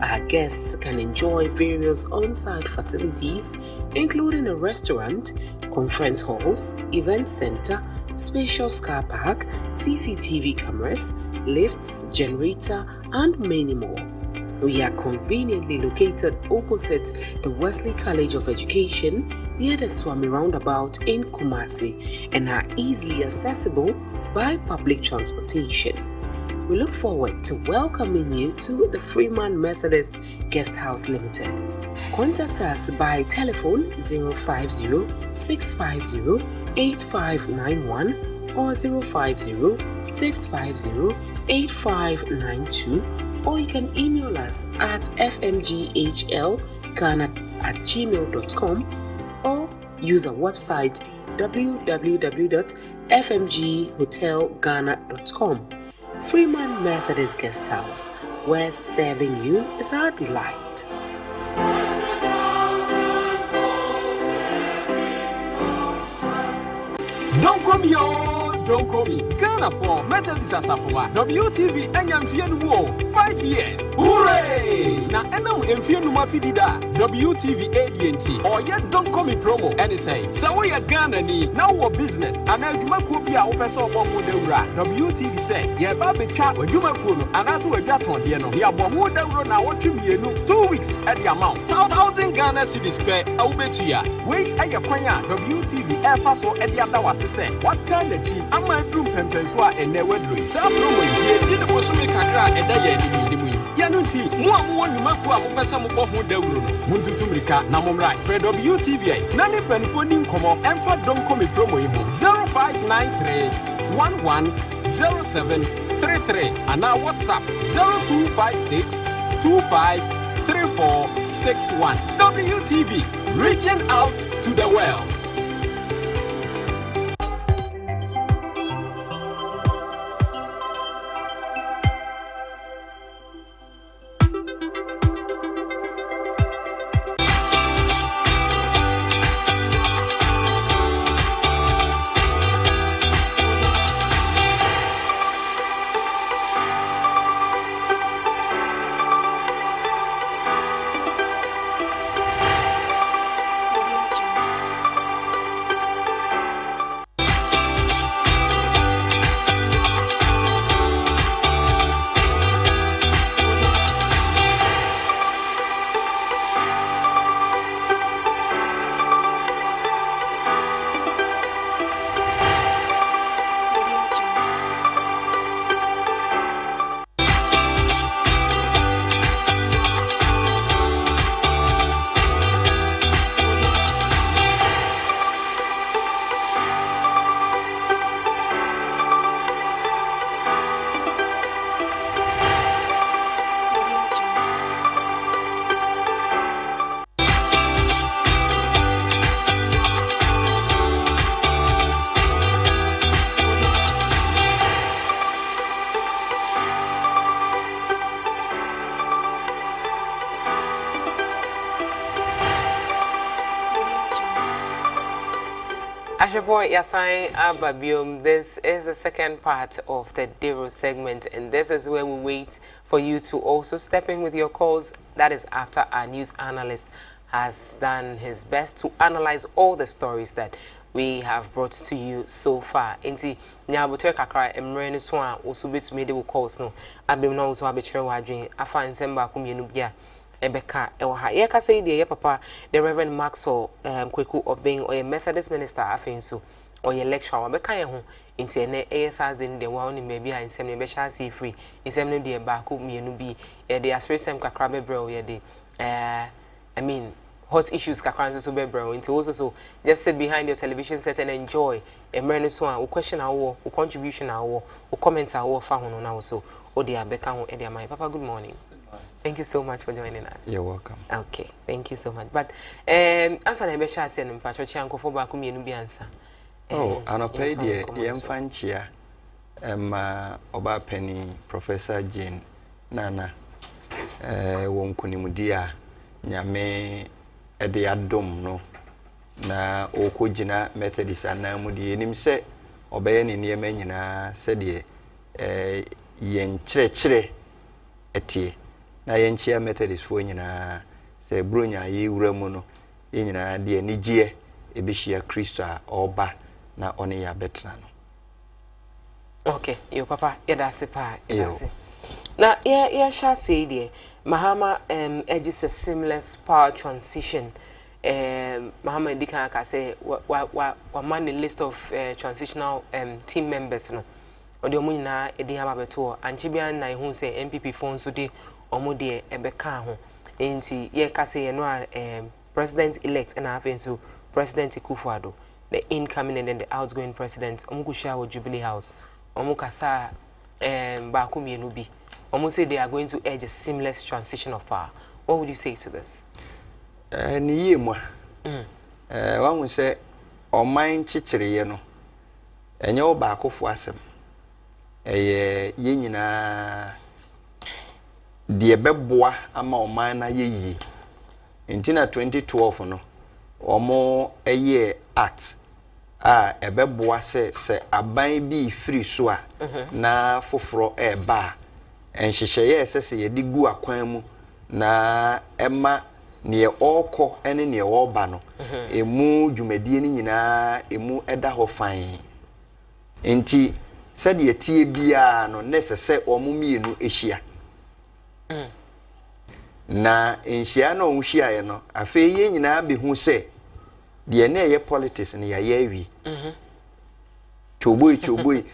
Our guests can enjoy various on-site facilities, including a restaurant, conference halls, event center, spacious car park, CCTV cameras, lifts, generator, and many more. We are conveniently located opposite the Wesley College of Education near the Swami Roundabout in Kumasi and are easily accessible by public transportation. We look forward to welcoming you to the Freeman Methodist Guest House Limited. Contact us by telephone 050-650-8591 or 050-650-8592, or you can email us at fmghlghana@gmail.com or use our website www.fmghlghana.com. fmghotelghana.com. Freeman Methodist Guest House, where serving you is our delight. Don't call me, oh, don't call me. Ghana for Methodist Asafoma. WTV Enyamfienu 5 years. Hooray! Na enam emfienu mafidida. WTV ADNT. Or yet don't call me promo. And it says, so we are Ghana ni. Now what business? And I do my kubia opeso bomu deura. WTV say, yeah, baby chat with you kuno. And as we got on the no. Ya bomu deura na what you 2 weeks at the amount. 1,000 Ghana cedis per aubetia. We are your kwanya. WTV Air so at the other was say. What time the chi? I'm a doom pempenswa and never do. Some way, ye didn't was make a crack and die. Yanunti, Muamu, you make up some of the Muntu Tumrika, Namumra, Fred WTV, Nani Penfoning Como, and for don't come promo 0593 110733 and now WhatsApp 0256 253461. WTV, reaching out to the world. This is the second part of the Dero segment, and this is where we wait for you to also step in with your calls. That is after our news analyst has done his best to analyze all the stories that we have brought to you so far. Inti nyabotre kakra emre so a also bit me de calls no abem no so abechere wadwen afa nsemba ko mienu bia Ebeka ewa ye ka say ye papa the Reverend Maxwell Quarcoo of being or a Methodist minister afenso or your lecturer obeka ye ho inti ene Thursday de wa oni maybe a nsem ne be sha see free nsem ne de ba ko mienu bi ye de asresem kakra bebre ye de I mean hot issues kakra so bebre inti also so just sit behind your television set and enjoy emre so a question awo contribution awo comment awo fa ho no na so o de abeka ho e de my papa good morning. Thank you so much for joining us. You're welcome. Okay, thank you so much. But answer na be sha say no mpacho chi ankofo ba ko mienu bi answer. Oh, anope de yemfanchia oba penny Professor Jane Nana won kunimudi a nyame ede adom no na okogina Methodist anamu de enim se obeye ne niema nyina se de yen kyerɛkyerɛ etie na yenchia Methodist fo nyina se bronya ye wuramu no nyina de anigye ebehia Kristo a oba na one ya betna no. Okay, you papa yedase pa yedase. Na ye sha say there Mahama edges a seamless power transition. Mahama Adzika ka say wa man the list of transitional team members no. Odi omu nyina edi aba beto anchibia na ehun say MPP phone so de omo de ebeka ho. Enti ye ka say no president elect and having so President Akufo-Addo, the incoming and then the outgoing president omukusha wo Jubilee House. Omukasa Baku mienu bi. Almost say they are going to urge a seamless transition of power. What would you say to this? Ni yemwa. One would say, or mine chichiri, enye oba akofo asem ye nyina de beboa ama oman na ye intina 2012 no omo act ebeboa se aban bi free so a na foforo eba enhyehyeye se ye de gu akwan mu na ema ne okọ ene ne oba no emu dwumadie ni nyina emu eda ho fan enti said ye tie bia no necessary omumienu ehia na enhia na onhia ye no afa ye nyina behu se de na ye politics ne ya awi choboi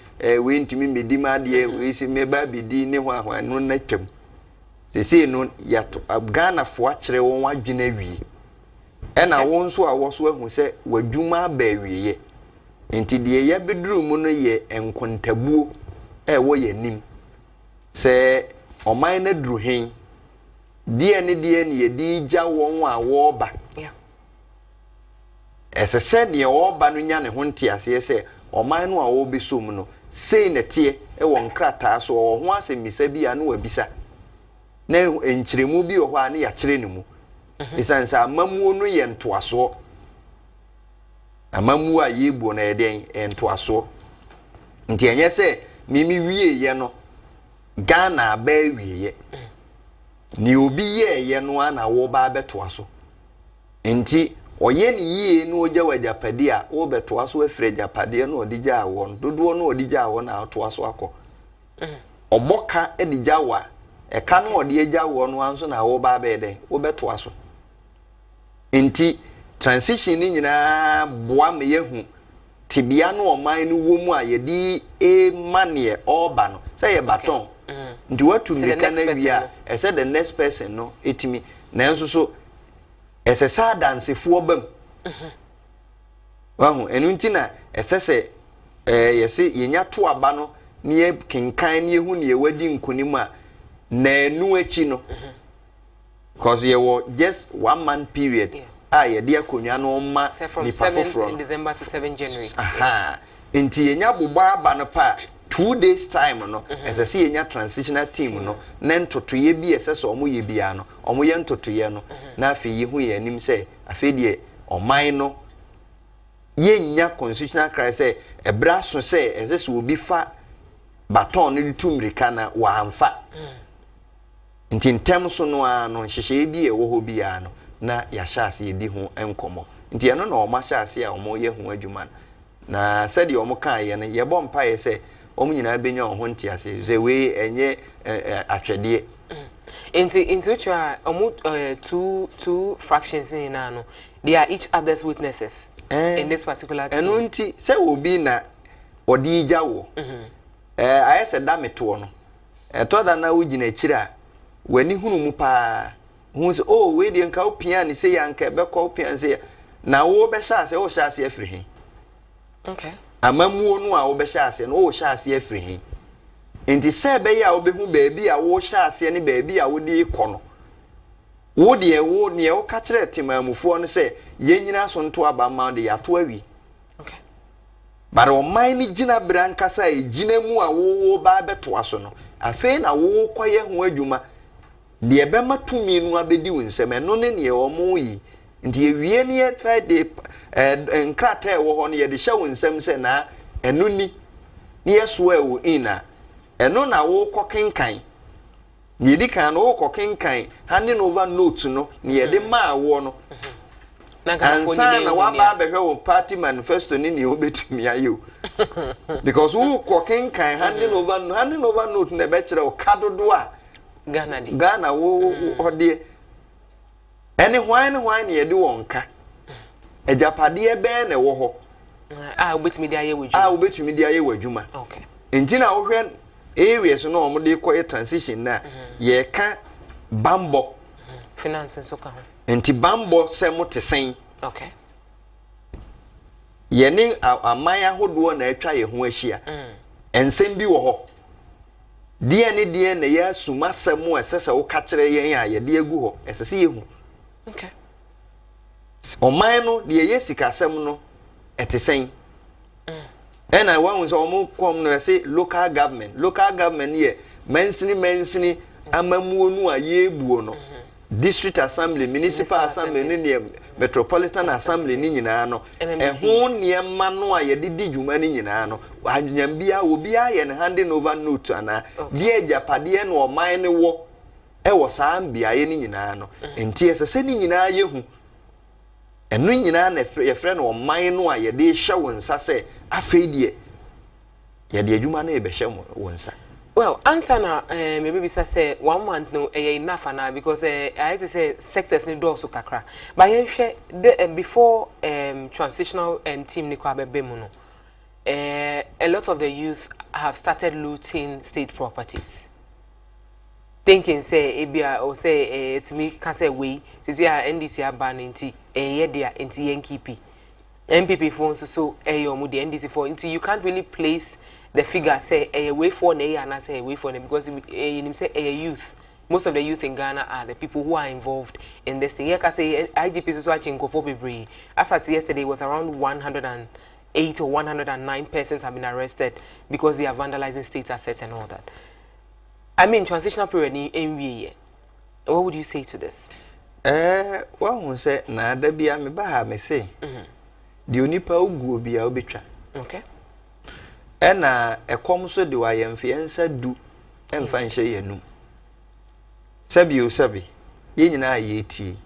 we ntimi medima de we si meba bidi ne ho ahwan no na twam sese no ya Ghana fo akere won wadwena wi ena won so a wo so ahu se wadwuma ba wiye enti de ye beduru mu no ye enkontabuo wo ye nim se oman na duru hen die ne ye di gya won a wo ba esese de wo ba no nya ne ho ntiase se oman no a wo besom no sei na tie wo nkrata so wo ho asemisa bia no wabisa na enkyiremu bi ho a ne ya kyere ne mu isansa amamuo no ye ntoaso amamuo a yebuo na eden ntoaso nti enye se mimi wie ye no Ghana ba wie ye ni obi ye no na wo ba betoaso nti oye ni yie no ogya wajapade a wo betoaso afre japade no odigya awon dodo no odigya awon na toaso akọ oboka edigya wa eka no odi egya wo no anso na wo ba bede wo betoaso nti transition ni nyina boa me yehu tibia no oman no wo mu a yedi manie oba no say ye baton nti watu mirika na wia ese the next person no etimi na enso so ese sa dansefo bam wahu enu nti na ese se yesi yenya to aba no ne ye kenkan ne yehu ne ye wadi nkonim a na enu achi no because ye wo just 1 month period ye de akonwa no ma ni pafofro in December to 7 January nti yenya bobba aba no pa 2 days time no esese yenya transitional team no na ntotoye bi esese omo ye bia no omo ye ntotoye no na afi ye hu ye anim se afi de oman no yenya constitutional crisis ebra so se esese obi fa baton no tumrika na wa amfa nti ntem so no ano hyehye bi wo ho bia no na ya hyase edi ho enkomo nti eno na oma hyase a omo ye ho adwuma na sedi omo kan ye ne ye bom pa ye se omo nyina benya ho ntiase ze we enye atwede into which are two fractions in no they are each other's witnesses in this particular team eno nti se obi na odi igya wo aye se da meto no to da na ugina kira wani hunu mu pa hu se we de nka opia ni se yanka be ko opia se na wo be sha se wo sha se afiri he okay amamuo no a wo be sha se no wo sha se afiri he enti se be ya wo be hu baabi a wo sha se ne baabi a wo di kɔ no wo de wo ne wo ka kire timamufo no se yenyina so nto aba ma de ya to awi okay bara o man ni gina branka sa e gina mu a wo ba beto aso no afei na wo koye ho adwuma de ebe matumi nu abedi wonsem no ne ne omo yi nti ewie ne ye de enkrata e wo ho ne ye de hye wonsem se na enu ni ne yeso a wo ina eno na wo kokenkan ye di kan wo kokenkan handing over note no ne ye de ma wo no ansa na wa ba behwe wo party manifesto ni ne obetumi ayo because wo kokenkan handing over note na be kire wo kadodo a Ghana wo ode ene hwan ne ye de wonka ejapade be na wo ho obetumi de aye wadwuma obetumi de aye wadwuma okay entina wo hwe areas no omo de koye transition na ye ka bambo finance so ka ho enti bambo se motesen okay ye ni amaya hodo na atwa ye ho ahia ensem bi wo ho die na ya suma samu esese wo ka kire yen a ye de agu ho esese ye hu okay oman no de ye sika sem no etesen And I want to almost come no say local government here mensini amamu nu aye buo no district assembly municipal assembly ni metropolitan assembly ni nyina no ho niema no aye didi dwuma ni nyina no anyam bia obi aye ne handing over note ana bia japade no oman ne wo e wo saa bia ye ni nyina no enti ese ni nyina ye hu enu nyina na yefre no oman no aye de hye wonsa se afeedie ye de adwuma na e be hye wonsa. Well, answer na maybe say 1 month no enough now because I had to say sectors need also kakra. But you share before transitional and team ni kwa bebe mu no. A lot of the youth have started looting state properties. Thinking say ebia or say it's me can say we say NDC ban inti ye dia inti NKP. MPP phones so your mu the NDC for inti you can't really place the figure say a way for na and I say a way for them because in say a youth. Most of the youth in Ghana are the people who are involved in this thing. Here can say IGP is watching Kofo. As at yesterday it was around 108 or 109 persons have been arrested because they are vandalizing state assets and all that. I mean transitional period in what would you say to this? Well we say na da bia me ba ha me say. The onipa ugu bia obetwa. Okay. Ena ekom so de wa yemfiensa du emfa nhye yenum sabi ye nyina yeti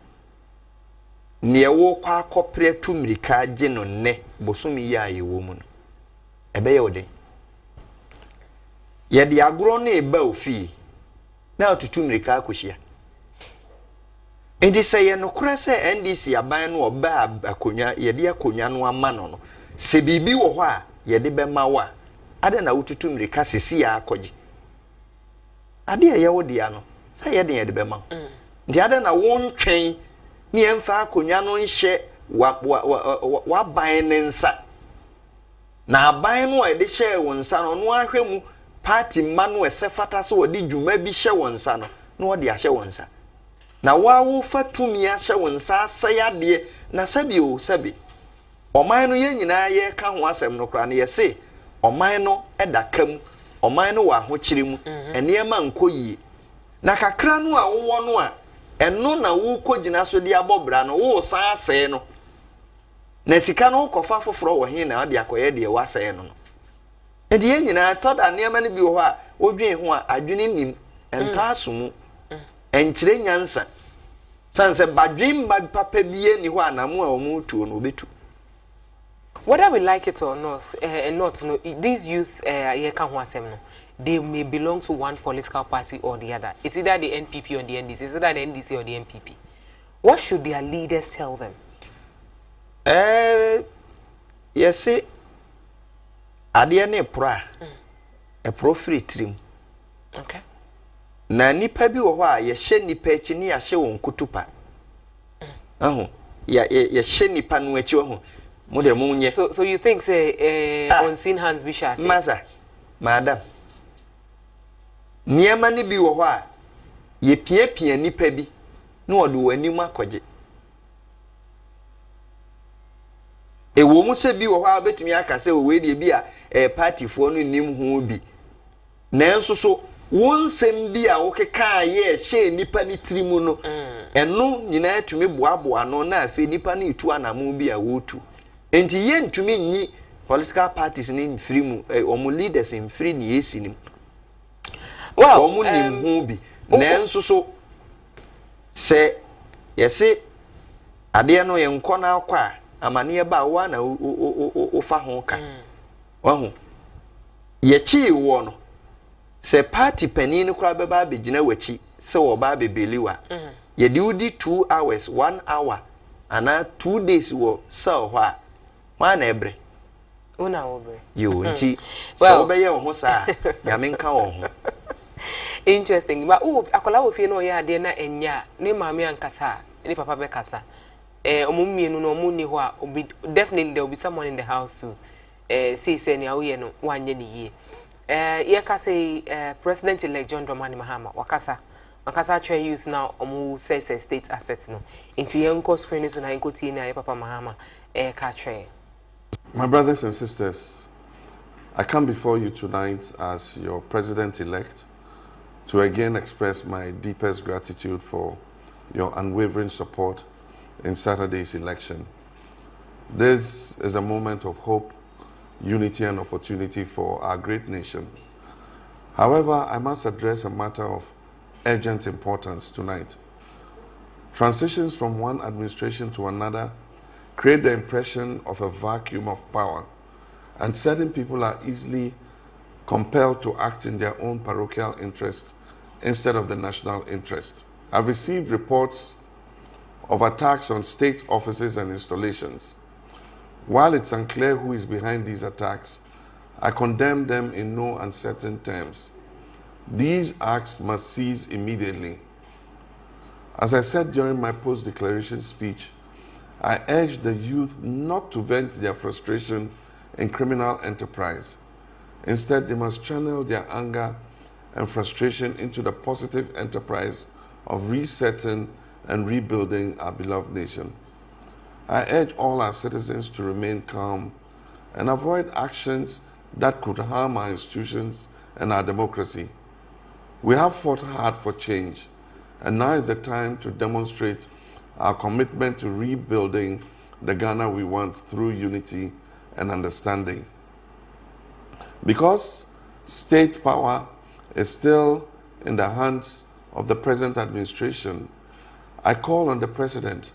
ne ewo kwa akopre tumirika age no ne bosumi ya yewo mu no ebe ye ode ye de agro na eba ofi na otutumirika akohia edi se ye no kura se NDC aban no oba akonya ye de akonya no ama no se bibi wo ho a ye de be ma wa ade na wututu mrika sisi ya akoji ade ye wo dia no sa ye de be ma ndi ade na won twen ni emfa akonya no nhye wa ban ne nsa na ban no e de hye won nsa no no ahwemu party manu esefata so odi dwuma bi hye won nsa no odi ahye won nsa na wa wo fatumi ahye won nsa asayade na sabi oman no ye nyina ye ka ho asem no kra na ye se oman no edakam oman no wa ho kyeremu enema nkoyi na kakra no a wo no a eno na wo kogina so de abobra no wo san ase no na sika no kofa foforo wo hin na de akoye de wase no edi ye nyina toda nema ne bi wo a odwen ho a adwene nim ento asomu enkyire nyansa sanse badwin ba papa biye ni ho anamu a omu tuo no obetu. Whether we like it or not, no, these youth, they may belong to one political party or the other. It's either the NPP or the NDC. It's either the NDC or the NPP. What should their leaders tell them? Yes, adiane pra, a pro-free trim. Okay. Na nipa bi wo ho a ye hye nipa echi ni ya hye won kutupa. Ye hye nipa no echi ho. So you think say unseen hands be shall say? Masa, madam. Niema ni bi wo ho a ye pie nipa bi na odo wanim akoje. E wo mu se bi wo ho a betumi aka se we de bi a party fo no nim ho bi. Nanso so wonsem bi a wo keka ye hye nipa ni tirimu no. Eno nyina atumi boaboa no na afi nipa ni tu anamu bi a wotu. Enti ye ntumi nyi political parties ni free mu omu leaders in free ni esi ni. Well, omu nim hu bi nanso so se yesi ade no ye nko na akwa amane ba wa na o fa ho ka. Wahu ye chi wo no se party panin kura beba begina wachi se wo ba bebeliwa ye di udi 2 hours 1 hour ana 2 days wo so ho a wana ebre una obre yo nti so be ye ho sa ya menka wo ho. Interesting. But akola wo fie no ya ade na enya ne maame ankasa ne papa be kasa omumienu no omu ni ho a definitely there will be someone in the house to say ne awo ye no wanye ne yie. Ye ka say President elect John Dramani Mahama wakasa try youth now omu say state assets no inti ye nko screen so na nko tie na ye papa Mahama ka try. My brothers and sisters, I come before you tonight as your president-elect to again express my deepest gratitude for your unwavering support in Saturday's election. This is a moment of hope, unity, and opportunity for our great nation. However, I must address a matter of urgent importance tonight. Transitions from one administration to another create the impression of a vacuum of power, and certain people are easily compelled to act in their own parochial interest instead of the national interest. I've received reports of attacks on state offices and installations. While it's unclear who is behind these attacks, I condemn them in no uncertain terms. These acts must cease immediately. As I said during my post-declaration speech, I urge the youth not to vent their frustration in criminal enterprise. Instead, they must channel their anger and frustration into the positive enterprise of resetting and rebuilding our beloved nation. I urge all our citizens to remain calm and avoid actions that could harm our institutions and our democracy. We have fought hard for change, and now is the time to demonstrate our commitment to rebuilding the Ghana we want through unity and understanding. Because state power is still in the hands of the present administration, I call on the President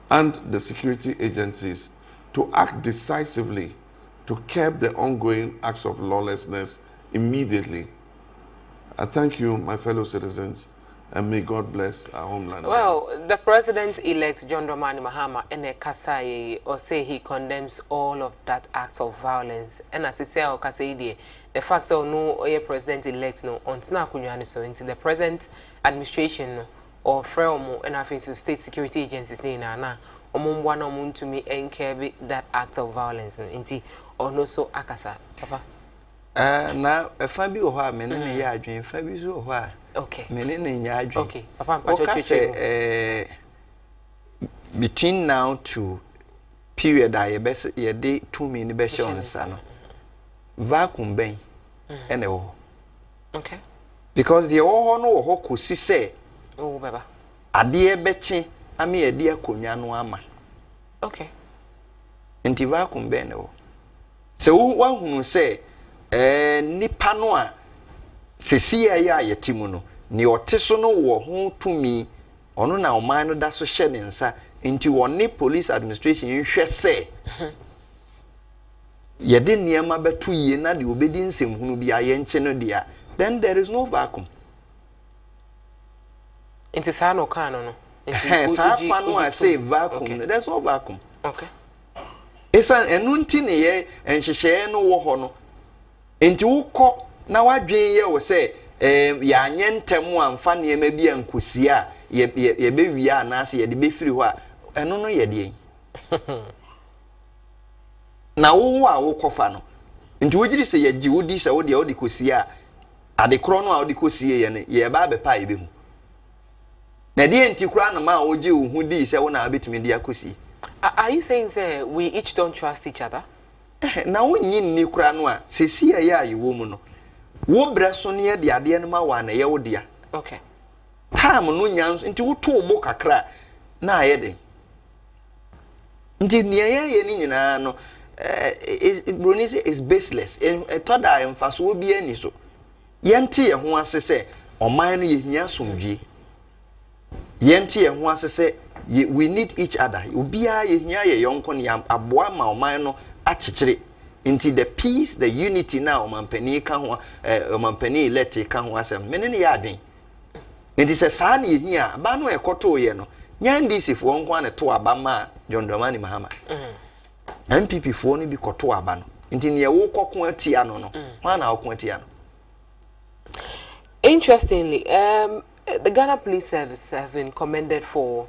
and the security agencies to act decisively to curb the ongoing acts of lawlessness immediately. I thank you, my fellow citizens, and may God bless our homeland. Well, the president-elect John Dramani Mahama ene Kasai or say he condemns all of that acts of violence. And as he said, the fact that no president-elect no on so into the present administration or Frelmo and after to state security agencies na one to me and curb that act of violence into or no so akasa papa. Now a fabi oha menene ya adwen fabi zo oha. Okay. Menene nya adwen. Okay. Papa between now to period I best ye day 2 minutes be show nsa no. Vacuum ben ene ho. Okay. Because the oho no ho kosi se oh baba. Ade bechi ami ade akonwa no ama. Okay. Enti vacuum ben ne ho. Se wo hunu se nipa no a sesi ya yetimu no ni oteso no wo ho tumi ono na oman no da so hye ne nsa nti woni police administration hwe se yede niema betu ye na de obedi nsem hunu bia ye nche no dia then there is no vacuum nti sa no kan no sa fa no I say vacuum okay. There's no vacuum okay esa enu nti ne ye enhyehye no wo ho no enti wukọ na wadwen ye wo se ya anye ntem amfa ne ma bia nkosia ye be wia na se ye de be firi ho a eno no ye de na wo a wukọfa no enti wogiri se ye gi wodi se wo de wo de kosia ade kro no a wo de kosie ye ne ye ba be pa ye be hu na de enti kura na ma wo gi wo hu di se wo na betumi de akosi. Are you saying say we each don't trust each other? Na wonyi ni kura no a sesi ya ye wo mu no wo breso ne ye de ade no ma wa na ye wo dia okay time no nyanso nti wo to bo kakra na aye de nti ne ye ni nyina no Brunisi is baseless en toda emfaso obi ani so yente ye ho ase se oman no ye hia somdwe yente ye ho ase se we need each other obi a ye hia ye yonko ne aboa ma oman no achichire into the peace the unity now omanpani ka ho omanpani elect ka ho asem menene ya adwen nti se saa na yehia ba no ekoto ye no nyandisi fo nko ane to aba ma John Dramani Mahama MPP fo ni bi koto aba no nti ne wo kokko atia no no ma na kokko atia no. Interestingly, the Ghana Police Service has been commended for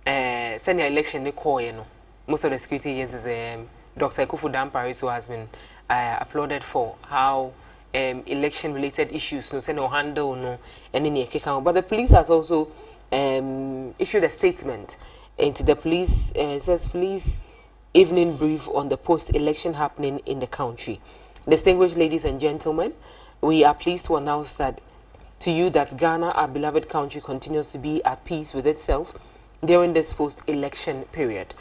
senior election they call you know most of the security agencies Dr. 𝗟𝗓𝗏𝗘 has been applauded for how election related issues no say no handle no any but the police has also issued a statement into the police says police evening brief on the post election happening in the country. Distinguished ladies and gentlemen, we are pleased to announce that to you that Ghana, our beloved country, continues to be at peace with itself during this post-election period.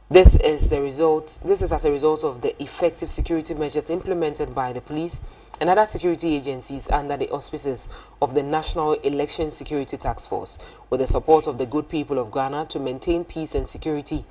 This is as a result of the effective security measures implemented by the police and other security agencies under the auspices of the National Election Security Task Force, with the support of the good people of Ghana to maintain peace and security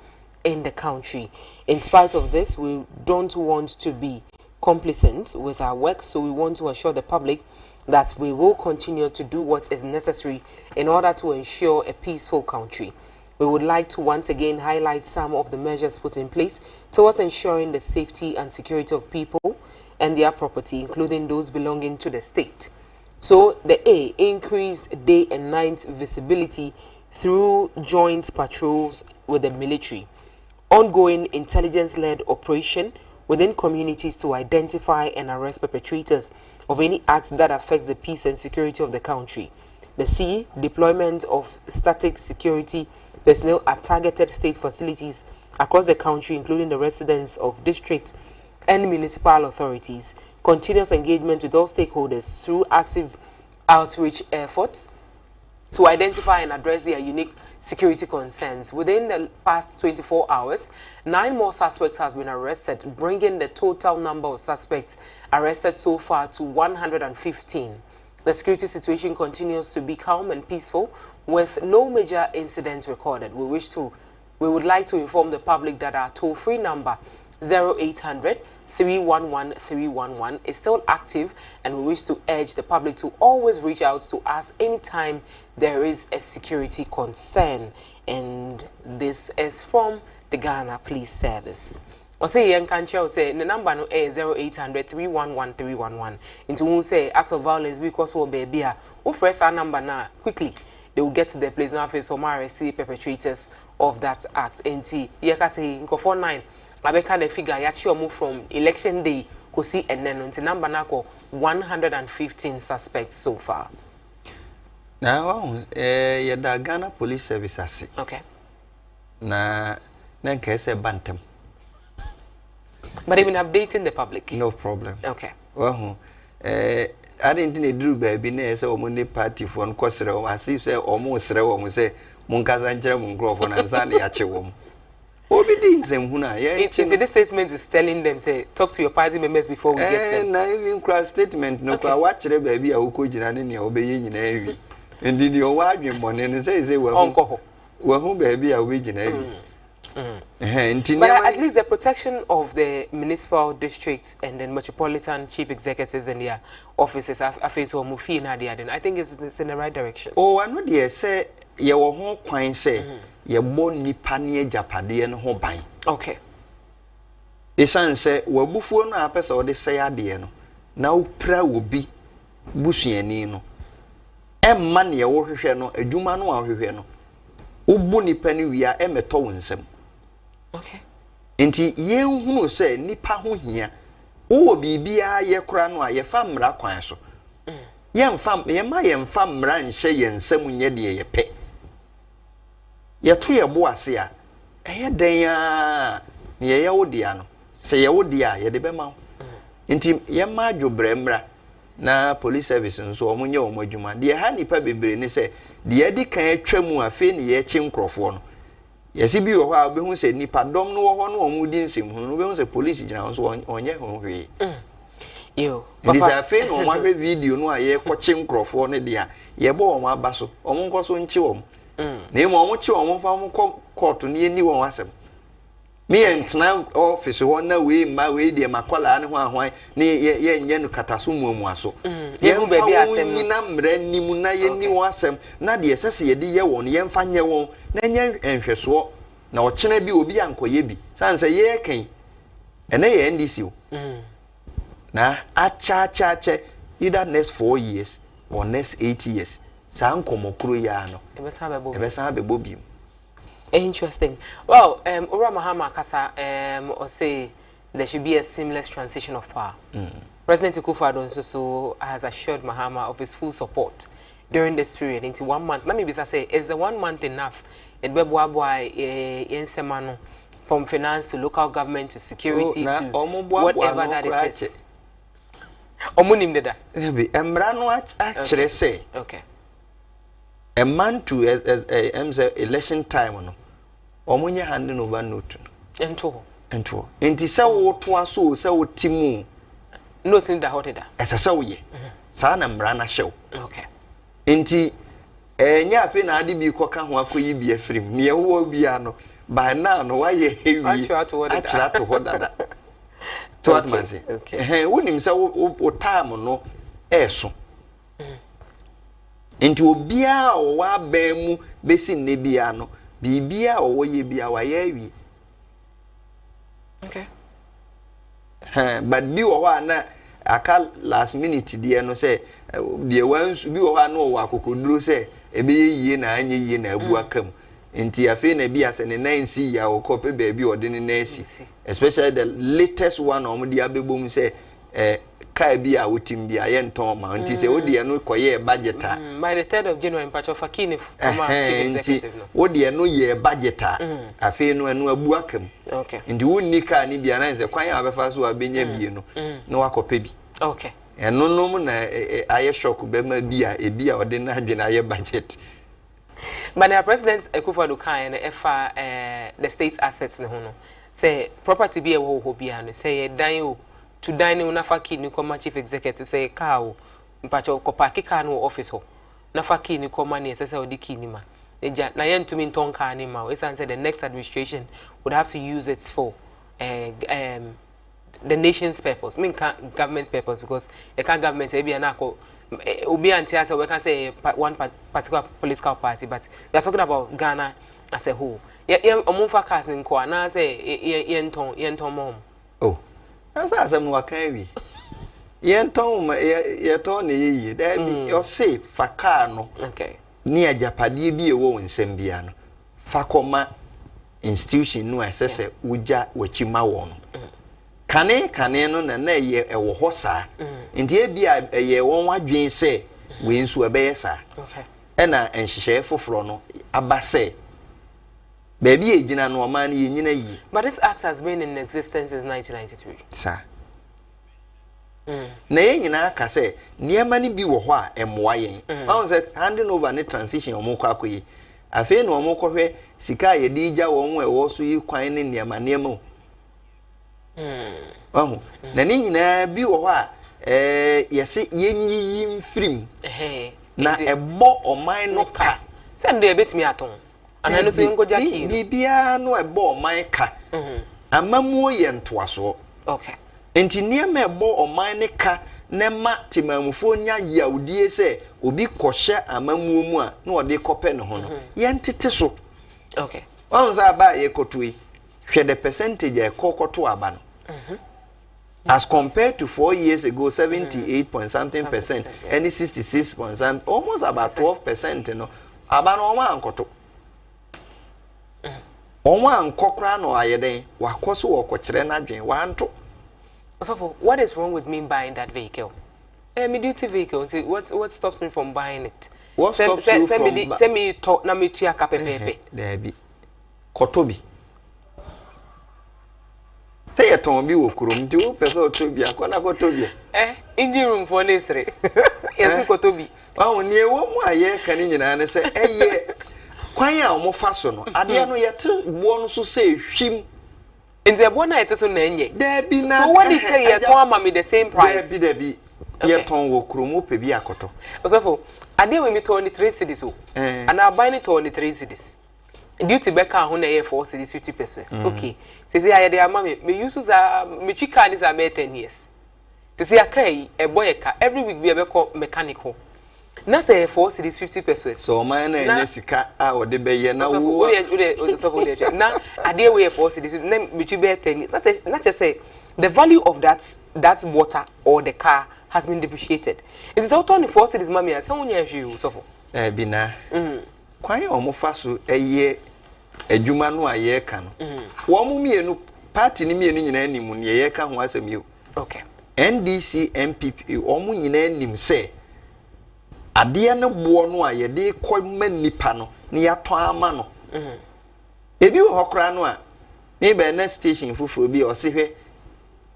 in the country. In spite of this, we don't want to be complacent with our work, so we want to assure the public that we will continue to do what is necessary in order to ensure a peaceful country. We would like to once again highlight some of the measures put in place towards ensuring the safety and security of people and their property, including those belonging to the state. So, the A, increased day and night visibility through joint patrols with the military. Ongoing intelligence-led operation within communities to identify and arrest perpetrators of any act that affects the peace and security of the country. The C, deployment of static security personnel at targeted state facilities across the country, including the residents of districts and municipal authorities. Continuous engagement with all stakeholders through active outreach efforts to identify and address their unique security concerns. Within the past 24 hours, 9 more suspects have been arrested, bringing the total number of suspects arrested so far to 115. The security situation continues to be calm and peaceful, with no major incidents recorded. We would like to inform the public that our toll-free number 0800-311-311 is still active, and we wish to urge the public to always reach out to us anytime there is a security concern. And this is from the Ghana Police Service. I say young country say the number no is 0800-311-311. Into who say acts of violence because we baby who press our number now quickly. They will get to the place now for some arrest perpetrators of that act. And see, you can say in 49. I be the figure yachi move from election day ko see and then until number na ko 115 suspects so far. Now, the Ghana Police Service ase. Okay. Na kese bantam. But even updating the public. No problem. Okay. Well, I didn't do baby ne say omuni party for nkosere as if say omusere wo say munkaza njere mungrofo na nzane yache wo. In this statement is telling them, say, talk to your party members before we get them. Na even cross statement no kwa watch the baby awuko jina ne obeye nyina ewi. And did your wife money and say we who baby awi jina ewi. But at least the protection of the municipal districts and then metropolitan chief executives and their offices are faced with Mufi and Adiadin. I think it's in the right direction. Oh, I know they say ye wo ho kwan say ye bo nipa ne japade no ho ban. Okay. Esan say wabufuo no apesa wo de say ade no na upra obi busuani no emma ne ye wo hwehwe no adwuma no ahwehwe no ubu nipa ne wia emeto wo nsem. Okay. Enti ye hunu say nipa ho hia wo bibia ye kora no a ye fa mra kwan so. Ye ma ye mfa mra nhye ye nsem nye de ye pe. Ye to ye bo ase a eye den a ne ye wo dia no se ye wo dia ye de be ma. Enti ye ma dwobre mra na police service nso o munye o madwuma de ha nipa bebre ne se de ye di kan atwamu afi ne ye chi nkrofo no. Yesi bi wo ha obehu se nipa dom no wo ho no o mu di nsem hu no obehu se police gina so onye ho hwe. Yo. This a fe no ma hwe video no a ye kwoche nkrofo ne de a ye bo o ma abaso o mu nkoso nchi wo. Na emo o mu chi o mu fa mu court ne ni wo asem. Me entna office ho na we ma we de makola ne ho ahwan ne ye nye no kataso mu aso. Ye hu baby asem ni na mra nimu na ye ni wo asem na de sese ye de ye won ye mfa nye won na nye enhweso na o chena bi obi ankoye bi sanse ye kan ene ye NDC o. Na acha either next 4 years or next 8 years san komokro ya no ebe san be bobi. Interesting. Well, Ora Mahama Kasa or say there should be a seamless transition of power. President Akufo-Addo so has assured Mahama of his full support during this period into 1 month. Let me be say, is the 1 month enough? In Bebwabwa in Semano, from finance to local government to security to whatever that it is. Omunim deda. Ebi emra no akire say. Okay. A man to as election time no. Omunya handing over note. Ento. Enti se wo to aso se wo timu. No sin da hoteda. Esa se wo ye. Sa na mra na hyew. Okay. Enti nya afi na ade bi koka ho akoyi bi afrim. Ne wo bia no by now no why heavy. Atwa to hodada. So what man say? Okay. Wonim se wo time no eso. Enti obia o wa ban mu besi ne bia no bibia o wo ye bia wa ye awie. Okay. But bi wo wa na aka last minute de no say de wansu bi wo ha no wo akokoduro say ebe ye na anye ye na abu akam. Enti afi na bi ase ne nansi ya wo kope ba bi ode ne nansi. Especially the latest one om de abebom say kai bi a wotim bi aye nton ma nti se wo de no koye budget by the 3rd of January in Pacho Fakini former executive no wo de no ye budget afi no anu abu akam. Okay. Ndi wonni ka ni bia na se kwan abefa so abenya bie no na wakope bi. Okay. Eno no na aye shock be ma bi a ebi a ode na adwe na aye budget. But the President Ekufuado kan efa the state's assets ne ho no say property bi e wo bia no say dan o to dine una faki ni koma chief executive say car o mpacho ko park car no office ho na faki ni koma ni say odi ki ni ma eja na yen tumi nton car ni ma o say the next administration would have to use it for the nation's purpose government purpose because e can government e bia na ko obi antia say we can say one particular political party but we are talking about Ghana as a whole omunfa cars nko na say yenton mom. Oh, that's asem no wakan wi yenton yeton ne yiyi da bi o say faka no. Okay. Ni ajapade bi e wo nsem bia no fakoma institution no asese uja wachima wo no kane no na ye ewo ho saa nti e bia ye won wadwen se we nsu ebeye saa. Okay. Ena enhihye foforo no abase baby ejina no man ye nyina yi. But this act has been in existence since 1993. Sir. Na ye nyina aka se niema ni bi wo ho a emoa yen. Won say handing over ne transition omukọ akoyi. Afi na omukọ hwe sika ye di ija won wo so yi kwan ne niema. Na ni nyina bi wo ho a yesi yenyi mfrim. Na ebo oman no ka. Sem de betimi aton. Anano so ngoja ki. Bibia no ebo oman ka. Amamuo ye ntoaso. Okay. Enti niema ebo oman ne ka na ma timamufo nya yaudie se obi kohye amamuo mu a na ode kope ne ho no. Ye ntete so. Okay. Onza aba ye kotui. Hwe the percentage e kokoto aba no. As compared to 4 years ago, 78 point something percent, any 66 point something, almost about 12%, you know. About no ankoto. Onwa ankokra no ayeden, wakoso wokochire na dwen wanto. So what is wrong with me buying that vehicle? Me duty vehicle. See, what stops me from buying it? What stops you from? Send me talk na me tuya ka pepepe. There be. Kotobi. Say a tombi wo kurum ti wo pese otobi akona kotobi engine room for nesre yesi kotobi wa ni ewo mu aye kan nyina ne se eye kwan a omo fa so no ade no yete bo no so say hwim nze bo na yete so na enye there be na so what is say ye ton ama me the same price there be ye ton wo kurum pe bi akoto osofo ade we me ton 3 cedis o and I buy it on 3 cedis duty back ho na ye 4 cedis 50 pesos. Okay. Say I dey ama me use me twika ni za 10 years. Say akai e boy ka every week be call mechanical. Na say 4 cedis 50 pesos. So man na enye sika a wo de be ye na wo so na ade we 4 cedis na me twi be 10 years. Not just say the value of that water or the car has been depreciated. It is out on the 4 cedis mama say wonya hwe so for. Bi na. Kwan omo fa so eye adwuma no aye ka no wo mu mienu party ni mienu nyina anim ne ye ka ho asem yo. Okay. NDC MPP wo mu nyina anim se ade ne bo no aye de ko manipa no ne ya to ama no ebi wo hokra no a me be na station fufu bi o se hwe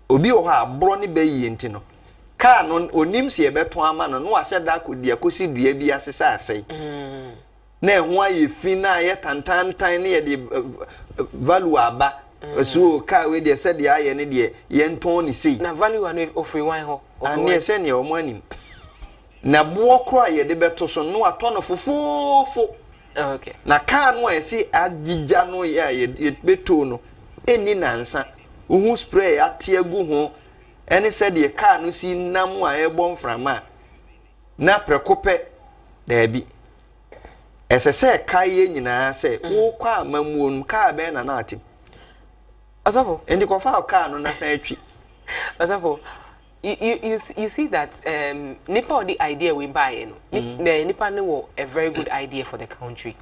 obi wo ha abro ne be yi enti no car no onim se ebeto ama no ahye da kodi akosi dua bi asesa asai na ehwo aye fina ye tantantan ne ye de value aba so car we de said aye ne de ye nton ni sei na value anu ofri wan ho ani se ne omo anim na bo kro ye de beto so no ato no fofofo okay na car no esi agija no ye beto no eni nansa uhu spray atiagu ho ene said ye car no si nam a ebon frama na prekope da bi esese kai nyina se wo kwa amamuon car be na ati Asafo endi ko fa car no na san atwi Asafo you see that nipa the idea we buy nipa no a very good idea for the country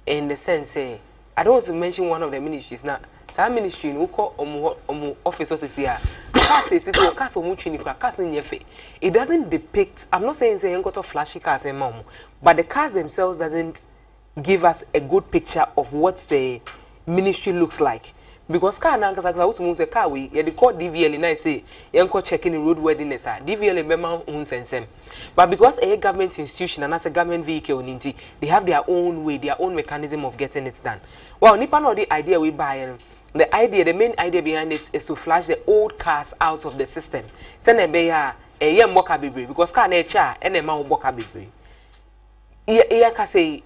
in the sense I don't want to mention one of the ministries now some ministry no call officers here it doesn't depict. I'm not saying say got flashy cars and mom, but the cars themselves doesn't give us a good picture of what the ministry looks like. Because car na nkasa kasa wutu munse car we ye de call DVL na say ye nko checking the road worthiness DVL bema unsensem. But because a government institution and as a government vehicle ninti, they have their own way, their own mechanism of getting it done. Well, nipa no the idea we buy the main idea behind it is to flush the old cars out of the system. Send a beya a young moka baby because car nature and a man boka baby. Can say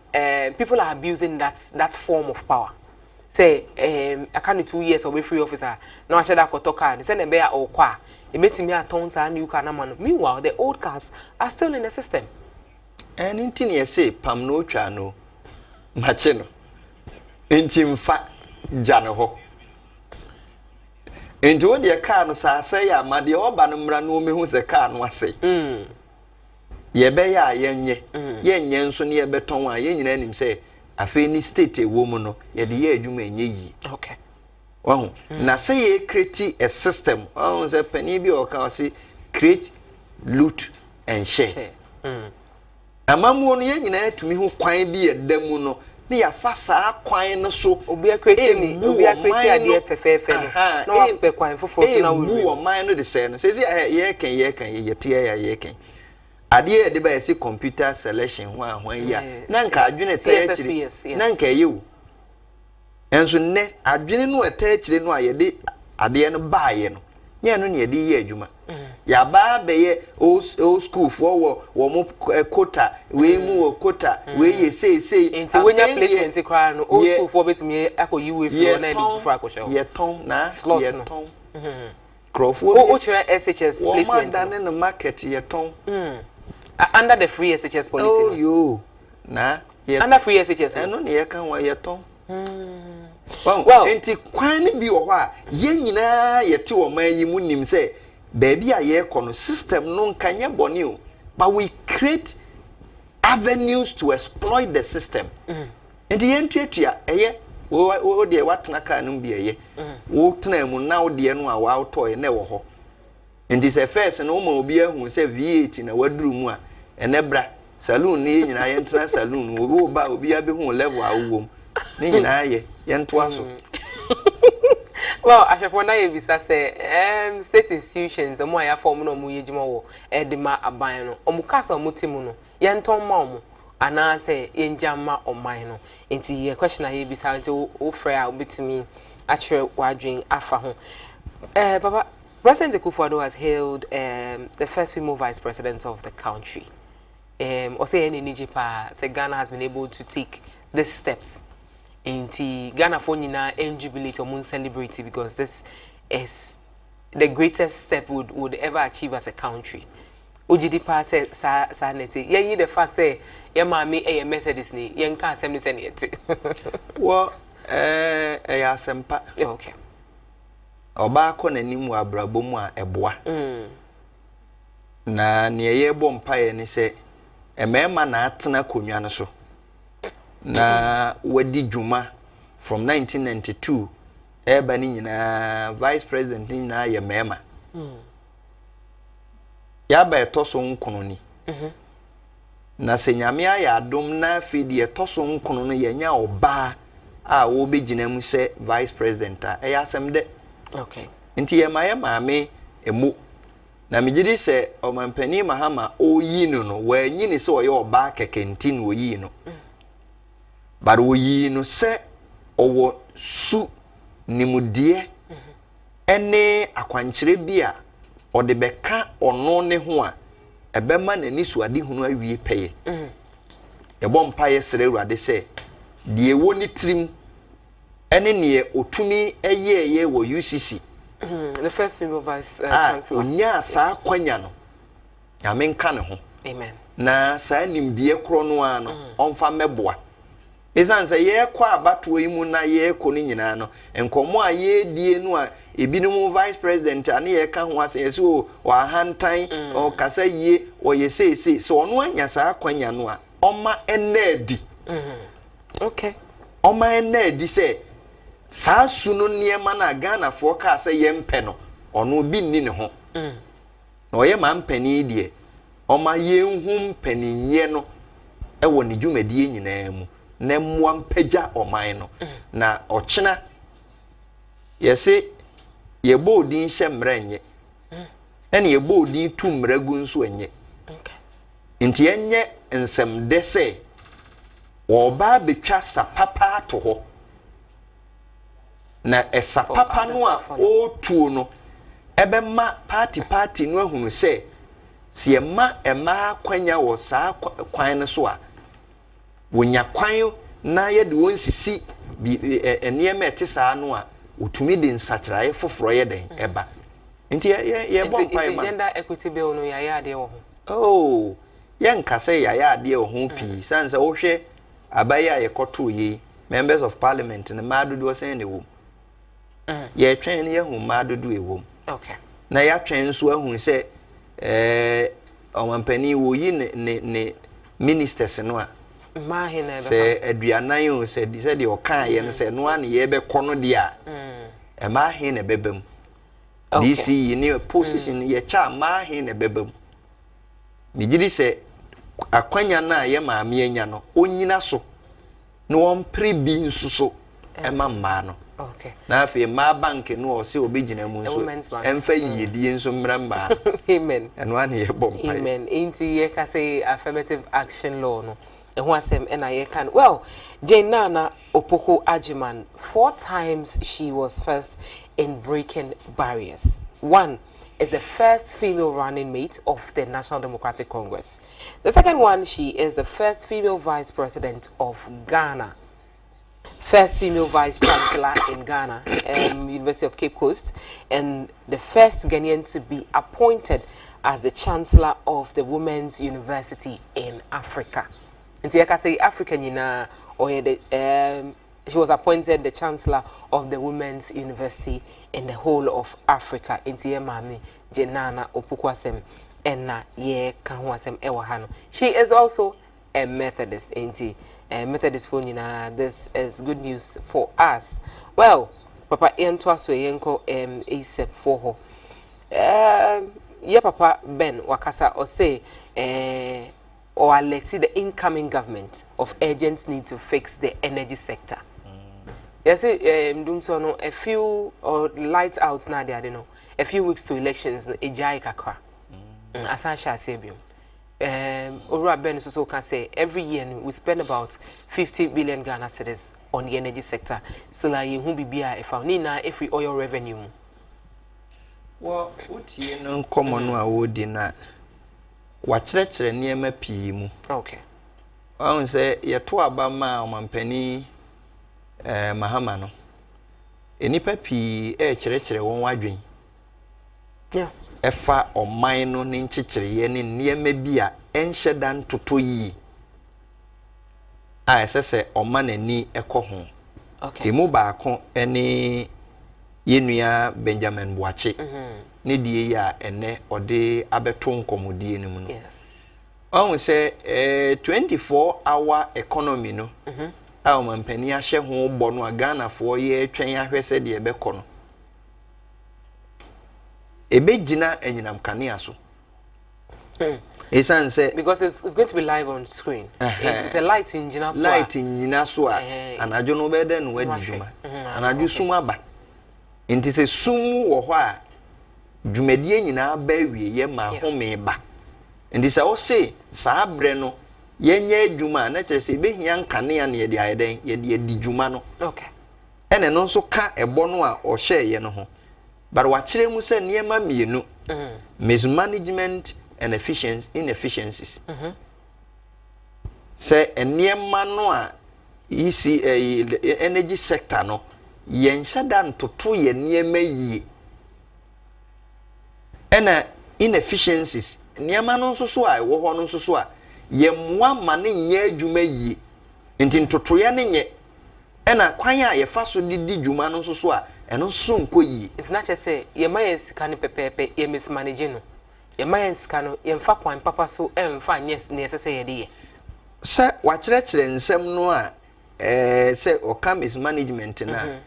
people are abusing that form of power. Say I can't 2 years away free officer. No I should have car. Send a beya or qua. It makes me a tons and new car man. Meanwhile, the old cars are still in the system. And in you say Pam no chano machino. Intim fat jano. Into the car no say ya ma de oba no mra no me hu se car no ase ye be ya yenye yenye nso ne ye beton a ye nyina anim se afi ni state ewo mu no ye de ye adwuma enye yi okay wahu na say ye create a system wahu se pani bi o ka say create loot and share amamu no ye nyina atumi hu kwan bi edamu no ni ya fasa kwan no so obi akreti ni obi akreti ade fefefe no wa pe kwan fofo so na we wo man no de say no say ye kan ye tie ya ye kan ade de ba yesi computer selection ho ahwan ya na nka adwene te akiri na nka yewu enso ne adwene no eta akiri no ayede ade no baaye no nye no ne yede ye adwuma ya ba be ye old school for wo mo quota we mu wo quota we ye say enti wonya placement kra no old school for betumi akoyi we for na di for akosho ye ton na ye ton crofo o chere SHS placement wo man in the market ye ton under the free SHS policy oh yo na under free SHS no ne ye kan wa ye ton well enti kwan ni bi wo ho a ye nyina ye te wo man yi mu nim say baby a ye kono system no nkanye boni o but we create avenues to exploit the system and the entuatua eye wo de watena ka no bi eye wo tena mu na wo de no a wa auto na wo ho and this first no ma obi ahu say V8 na waduru mu a enebra saloon ni nyina ye ntena saloon wo ba obi abehu level a wo ni nyina ye nto aso well, I should want to say state institutions omo ya form no mu yejuma wo edema aban no omukasa omutimu no yenton ma omo ana say yenjama oman no enti ye question aye bisa nti o frɛ a obetumi actually wadwin afa ho papa President Akufo-Addo has hailed the first female vice president of the country or say any Nigeria say Ghana has been able to take this step. Inti Ghana for nyina jubilate or celebrate because this is the greatest step would ever achieve as a country. Ojidipa said sanity. Yeah, the fact say your mommy a Methodist ni yen can assembly send it. Well, asempa. Okay. Oba ko nanim wa brabo mu a eboa. Na ne ye bom pae ni se emema na atena konwa no so. Na wadi juma from 1992 eba ni nyina vice president ni na ye mema ya ba etoso nkono ni na senyame ya adom na fidi etoso nkono no ye nya oba a wo begina mu se vice president a ya asem de okay nti ye maame emu na mejidi se omampani mahama oyi no wanyi ni se oye oba kekentin oyi no but oyi no se owo su nimudie ene akwankyere bia ode beka ono ne ho a ebema nani suade hunu awie peye yebo mpaye sere awurade se die woni trim ene ne otumi eyeye wo UCC the first female vice chancellor onya sa kwanya no nyame nka ne ho amen na sa nimdie kro no ano onfa meboa esanse ye kwa abato yi mu na ye ko ni nyina no enkomo a ye die no a ebinum vice president ane ye ka ho ase yesi o hantan o kasa yie o ye sei so ono anya sa kwanya no a oma enadi okay oma enadi se sa sunu niema na Ghana fo ka se ye mpe no ono bi ni ne ho na oye ma mpani die oma ye hu mpani nye no ewo ne dwumadie nyina mu na mmua mpagya oman no na ochina yesi yebo odin hye mrenye ene yebo odin tu mragu nso enye nti enye nsem de se wo ba betwa sapapa to ho na esapapa no a otuo no ebema party no ahunu se sie ma ema kwanya wo saa kwan no so a wonya kwan na ye de wonsisi enema etisa no a utumi de nsakyrae foforo ye den eba nti ye bon pai ma gender equity bill no ya ade wo ho oh ye nkase ya ade wo ho pi sanse wo hwe abaya ye koto yi members of parliament na madodo sen ne wo ye twen ne ye hu madodo e wo okay na ya twen so ahu se omampani wo yi ne ministers no a mahina se aduanan o se di se de okan ye no se no an ye be kono dia mahina bebem DC ni position ye cha mahina bebem migiri se akwanya na ye maame anya no onyina so no ompre bi nsuso emamma no okay na afi ma bank no o se obegina mu nso emfa yiyedie nso mramba amen eno an ye bom pai amen inti ye ka say affirmative action law no who asem ena ye can well Jane Nana Opoku Ajiman 4 times she was first in breaking barriers. One is the first female running mate of the National Democratic Congress. The second one, she is the first female vice president of Ghana, first female vice chancellor in Ghana, University of Cape Coast, and the first Ghanaian to be appointed as the chancellor of the Women's University in Africa. Nti yaka say African yina or she was appointed the chancellor of the Women's University in the whole of Africa. Nti ye mami Jenana Opokwasem enna ye kanwasem ewahano. She is also a Methodist. Nti Methodist for yina. This is good news for us. Well, Papa entwaswe yenko ASAP for ho. Ye Papa Ben wakasa or say or alerted the incoming government of urgent need to fix the energy sector. Yes, a few or lights out now there, know. A few weeks to elections, a jai kakra. Asansha Sebium. Ora Ben so can say every year we spend about 50 billion Ghana cedis on the energy sector. So like you won't be if I need every oil revenue. Well, what you know, common would na. Wachrechere niema pii mu. Okay. Won say ye to aba ma omampani Mahama no. Enipa pii kyerɛkyerɛ won wadwen. Yeah. Efa oman no ne nkyekere ye ne niema bi a enhye dan toto yi. A esese oman ani ekɔ ho. Okay. Emu baako ene yenua Benjamin Boache. Ne die ya ene ode abeto nkomodie ne mu no. Yes. On say 24-hour economy no. A omampani ahye ho bo no Ghana fo ye twen ahwese de ebekɔ no. Ebegina enyinam kanea so. Say because it's going to be live on screen. It's a light in Jina so. Light in Jina so anajo no bede no wadi juma. Anajo suma ba. Nti se sumu wo ho a dwumadie nyina ba wie ye ma home ba ndi se wo se saa bre no yenye adwuma na kire se behia nkane na ye de ayeden ye de di dwuma no okay ene no nso ka ebo no a o hye ye no ho but wa kire mu se niema mienu mismanagement and inefficiencies se niema no a energy sector no yen hyada ntoto ye niema yi ena inefficiencies niema no nso so a wo ho no nso so a ye mwa ma ne nya adwuma yi nti ntoto ye ne nye ena kwan a ye fa so didi dwuma no nso so a eno so nko yi it's not just say ye maye sika ne pepepe ye mismanage no ye maye sika no ye mfa kwan papa so emfa ne esese ye de ye se wa kire nsem no a se o kam is management na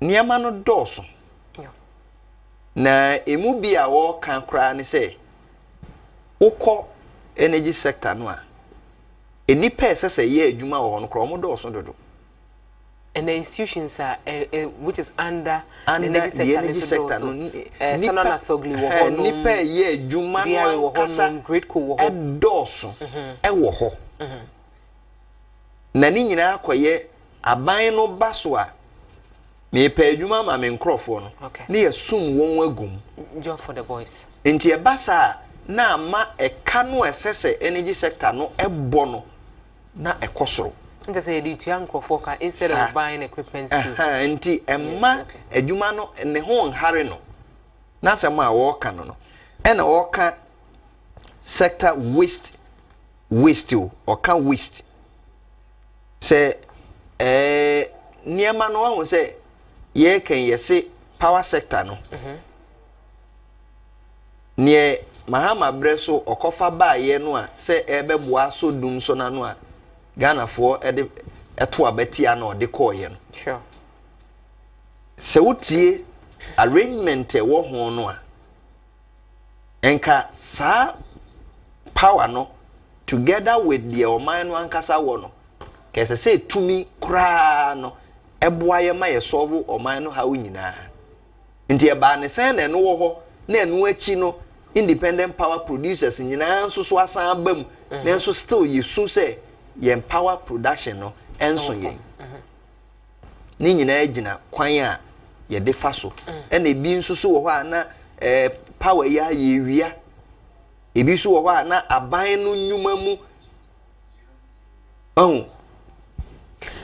niema no doso na emu bi a wo kan kra ne se ukọ energy sector no a enipa esese ye adwuma wo no kra mo doso dodo and the institutions are which is under the energy sector no nipa sogli wo ho no nipa ye adwuma no kasa great cool wo ho doso wo ho na ni nyina akoye aban no baso a me pa adwuma ma me nkrofo no ne yasum won agum job for the boys enti e basa na ma eka no esese energy sector no ebo no na ekosoro nti say the tu nkrofo ka instead of buying equipment too enti emma adwuma no ne ho nhare no na asem a wo ka no ena wo ka sector waste o ka waste se niema no ahụ se ye kan yese power sector no nie mahama breso okofa ba ye no a se ebeboa so dum so na no a Ghana for eto abetia na ode call ye no sure se wotie arrangement e wo ho no a enka sa power no together with the oman no ankasa wo no kese se tumi kra no eboa ye ma ye solve oman no hawo nyina nti e ba ne sen na no wo ho na enu achi no independent power producers nyina nso so asan abam na nso still yesu se ye power production no enso ye ni nyina agina kwan a ye de fa so na ebi nso so wo ho na power ya ye wia ebi so wo ho na aban no nyuma mu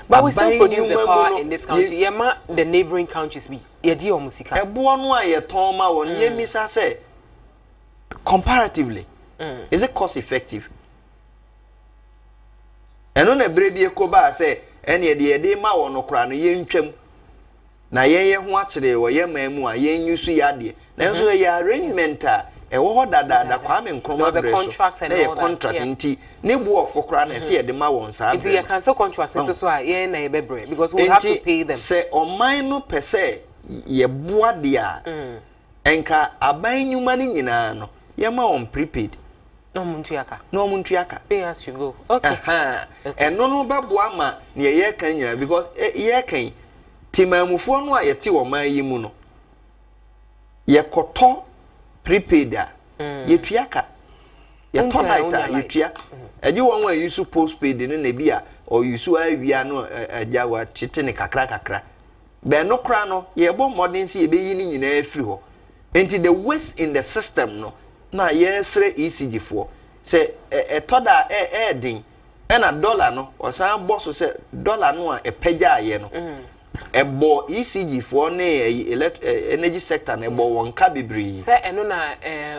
but we still produce the power in this country. Yema the neighboring countries be. Yedi omusika. Ebo no aye ton ma won ye misa say comparatively is it cost effective? Eno na brebi ekoba say ene de ma won no kra no ye ntwam na ye ho akire wo ye mamu a ye nyusu ya de. Na so ye arrangement a ewo ho dada kwa me nkroma breso. Contract and all contract nti ne bu ofokra na se ye de ma won sa. Nti ye cancel contract so ye na ye bebre because we have to pay them. Se oman no pese ye boa de a enka aban nyuma ni nyina no ye ma on prepaid no muntuaka pay as you go okay eno no beboa ma ne ye kan nyina because ye kan timamufo no a ye te oman yi mu no ye koto prepaid a ye tuaka ye tonita ye tua eje won wa use postpaid ne na bi a o use awia no aja wa chete ne kakra be no kra no ye bo modern si ye be yi ni nyina afiri ho enti the waste in the system no na yesre ECG for say toda din na dollar no osan boss say dollar no a pagya aye no ebo ECG for na energy sector na ebo won ka bibri say eno na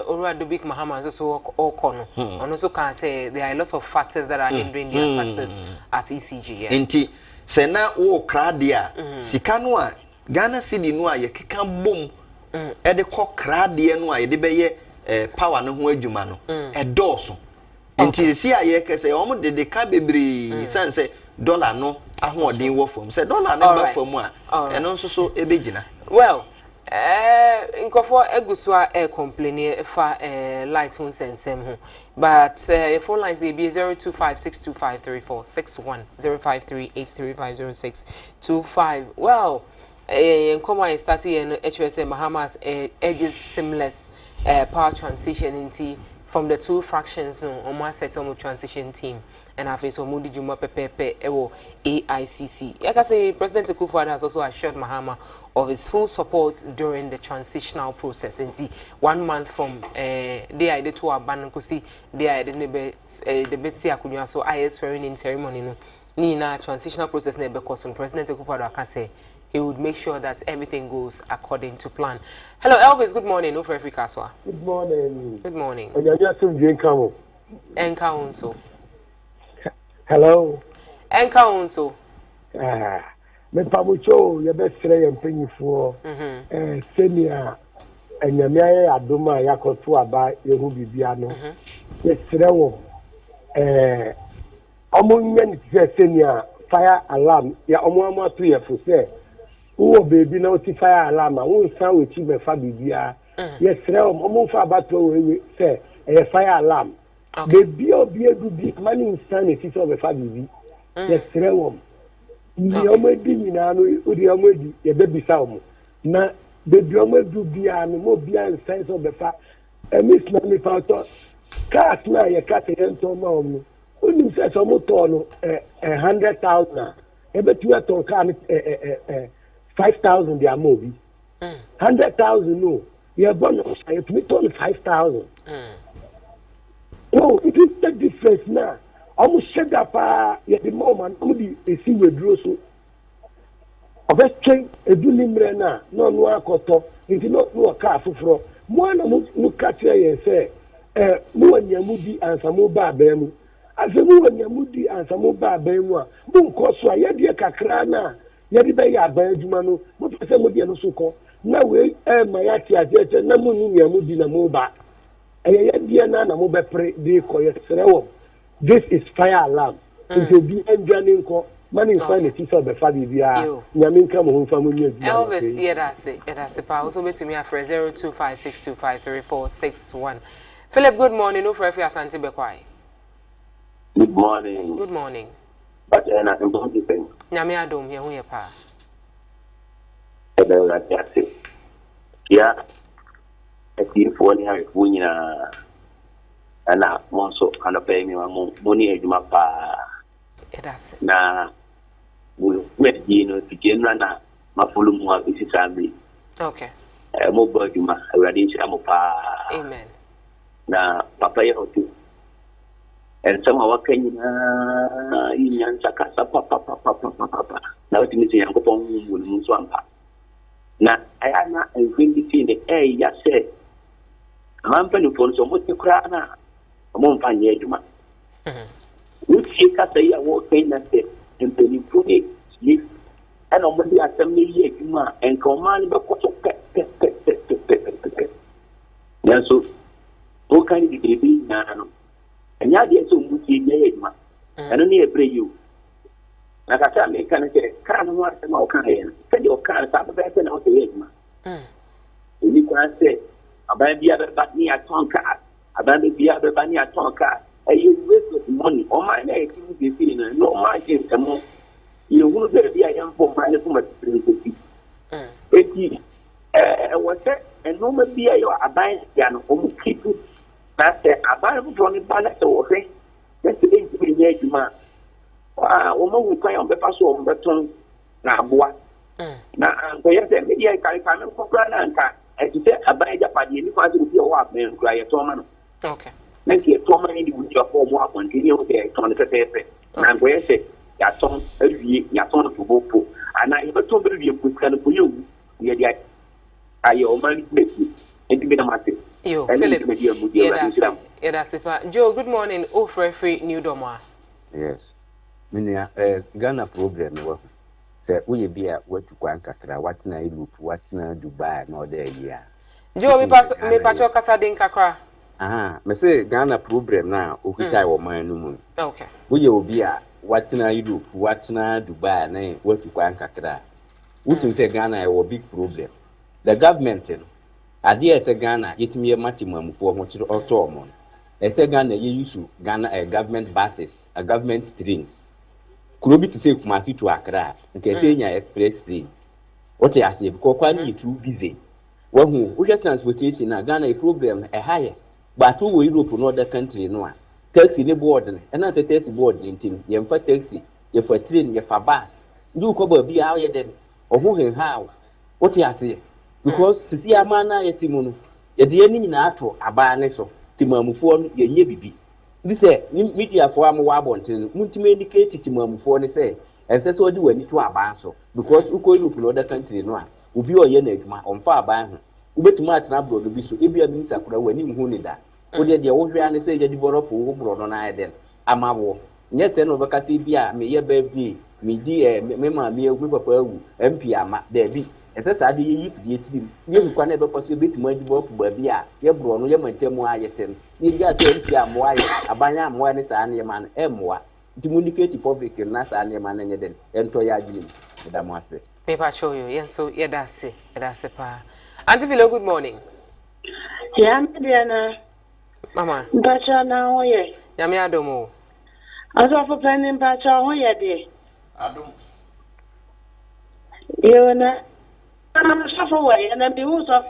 Oluwadobik Mahama so okọ no ono so can say there are a lot of factors that are hindering their success at ECG enti say na wo kra dia sika no a Ghana cedi no a ye keka bom e de kọ kra dia no a ye de beye power no ho adwuma no edoso enti si aye kese o mo de ka bebri san say dollar no ahoodin wo fom say dollar no ba fom a eno nso so ebegina well inkofo egusu a complain fa light hun sensem ho but phone lines dey be 0256253461 0538350625 well come on starting in HSM Bahamas edges seamless power transition into from the two fractions no on one settlement transition team and I face Mudi Juma Pepe Ewo AICC. Like I say, President Akufo-Addo has also assured Mahama of his full support during the transitional process. And 1 month from they are the two abandon kusi they are the best akunya so I swearing in ceremony no Nina transitional process never because President Akufo-Addo can say he would make sure that everything goes according to plan. Hello, Elvis. Good morning. No for Africa. Good morning. Good morning. Enka unso. Hello. Enka unso. Me pamucho ye be sere mpanyifo senior enyame adoma yakoto aba yehu bibia no ye sere wo omunye ni senior fire alarm ya omo atu ye fo se wo baby na oti fire alarm wo san we ti be fa bibia ye sere omo fa abato we se e fire alarm baby obi edu bi mani instant e ti so be fa bibi ye sere wo ni omedi nyina no odi omedi ye bebisa omo na baby omedu bia no mo bia instant so be fa miss na me fa to cars na ye kat ye nto ma omo onim se so mo to no 100,000 e betu aton car 5,000 dia mo bi 100,000 no ye bonus ye to me to 5,000 oh it is the difference now almost said that ye the moment we see we draw so obetchen edulimre na no no akoto nti no car foforo mo na mo catch ye say mo wanyamu di ansamo ba abemu azemu wanyamu di ansamo ba abemu a mo nkoso a ye de kakra na ye de be ya ban adwuma no mo pese mo de no so ko na we ma ya ti ajeje na mo ni nyamu di na mo ba ye de na mo be pre de ko ye serewo. This is fire alarm. It will be enjoying ko mani find it is be fa bibia nyame nka mo honfa mo nya bia Elvis that's pa also bet me afre 0256253461 Philip. Good morning. No for Asante Bekwai. Good morning. Good morning. But na important thing nyame adom ye hu ye pa na tiase ya ati fo ni ha fu nyina ana monso kana pay mi moni ejuma pa na we no tikena na mafulu mu abisi family okay mo bojuma already mo pa amen na papa ye otu and some of Kenya in Sakasa papa now it means young upon Muswampa. Now I am not a between the air, ya said. A man penny for some what you cry now. A month and yeduma. Which she cut a year walk in and said, and penny put it, sleep, and on Monday at some yeduma and command the cost of pet. Yeah, so who can it be now? And ya dia so muti ne ma eno ne ebre you na ka ta me kan ke kan no ase ma o kan ye se di o kan ta ba se na o se ye ma ni kwa se aban bia be ba ni aton ka aban bia be ba ni aton ka e you waste of money o ma na e ti be fi no ma je kamo you hu be bia yan fo ma ne kuma ti e ti wo se eno ma bia yo aban ya no o mu kipu. That's the about from balance of it. That's the thing to be made, man. Woman will play on the pass on the tongue. Now, what? Now, so yes, the media can come for Grananka. As you said, about Japan, you can't do your work, man. Cry a Toman. Okay. Thank you, Toman, with your form work, continue with the paper. And where say, Yaton, Yaton to Bopo. And I ever told you, put kind for you. I your money make you. Yo, Philip, that's it. Joe, good morning. Oh, free new doma. Yes. Minya, Ghana problem. Say, we be at what to Quarcoo, what na loop, what na Dubai, no there, yeah. Joe, me pass your Casadin Kakra. Me say Ghana problem now, okay, or my moon. Okay. We will be at what na loop, what na Dubai, na what to Quarcoo. Which you say Ghana will big problem. The government, Adia say Ghana, it me a maximum for what you automon. I say Ghana, you use Ghana a government buses, a government train. Could be to say Kumasi to Accra, and say express train. What I say, because I'm too busy. Well, we get transportation, a Ghana problem, a higher. But who will Europe or other country, no? Taxi in the board, and as a taxi board in team, you for taxi, you for train, you for bus. Do cover be out then, or who and how? What I say? Because to see a man, I timono, yet the enemy natural, a baneso, Timamufon, ye baby. This media for am wabontin, multimedicated Timamufon say, and says what do any to a banso, because you could look in other country, no. Ubi or yenegma on far by him. Ubet mat na bro bi so ebi a minisa kura wani hu ni da o de wo hwea ne se je di boro fo wo bro no na eden amawo nye se no beka ti bia me ye birthday me di me ma me egu papa awu mp ama da bi ese sa de yi fidie tirim ye nkwa na be foso betimu adi bo ba bia ye bro no ye mantemu ayeten ni ga se mp amwa ye abanya amwa ne sa ne man emwa communicate public na sa ne man ne den ento ya agim da mo ase paper show you yes so yeah that's pa Auntie Philo, good morning. Yeah, Diana. Mama. Bacha na hoye. Yami adomo. Aso for planning bacha hoye de. Adom. Yona. I'm so for way and be uso.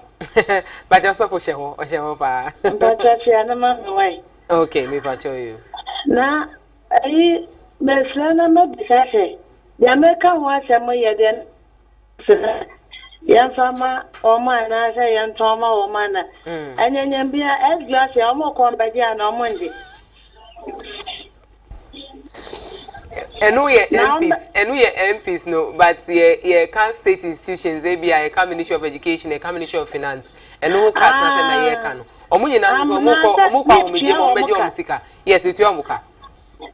Bacha so for sheho pa. Bacha chia na ma way. Okay, me bacha you. Na ai meslana ma bisase. Ya meka ho asemo ye de. Yan fama oma na say yan toma oma na anyanyam bia as glass ya omo kon baji na omo ndi enu ye MPs no but ye can state institutions they be a Ministry of Education a Ministry of Finance enu ka na say na ye ka no omo nyina so omo kwa omeje omusika yes it you omuka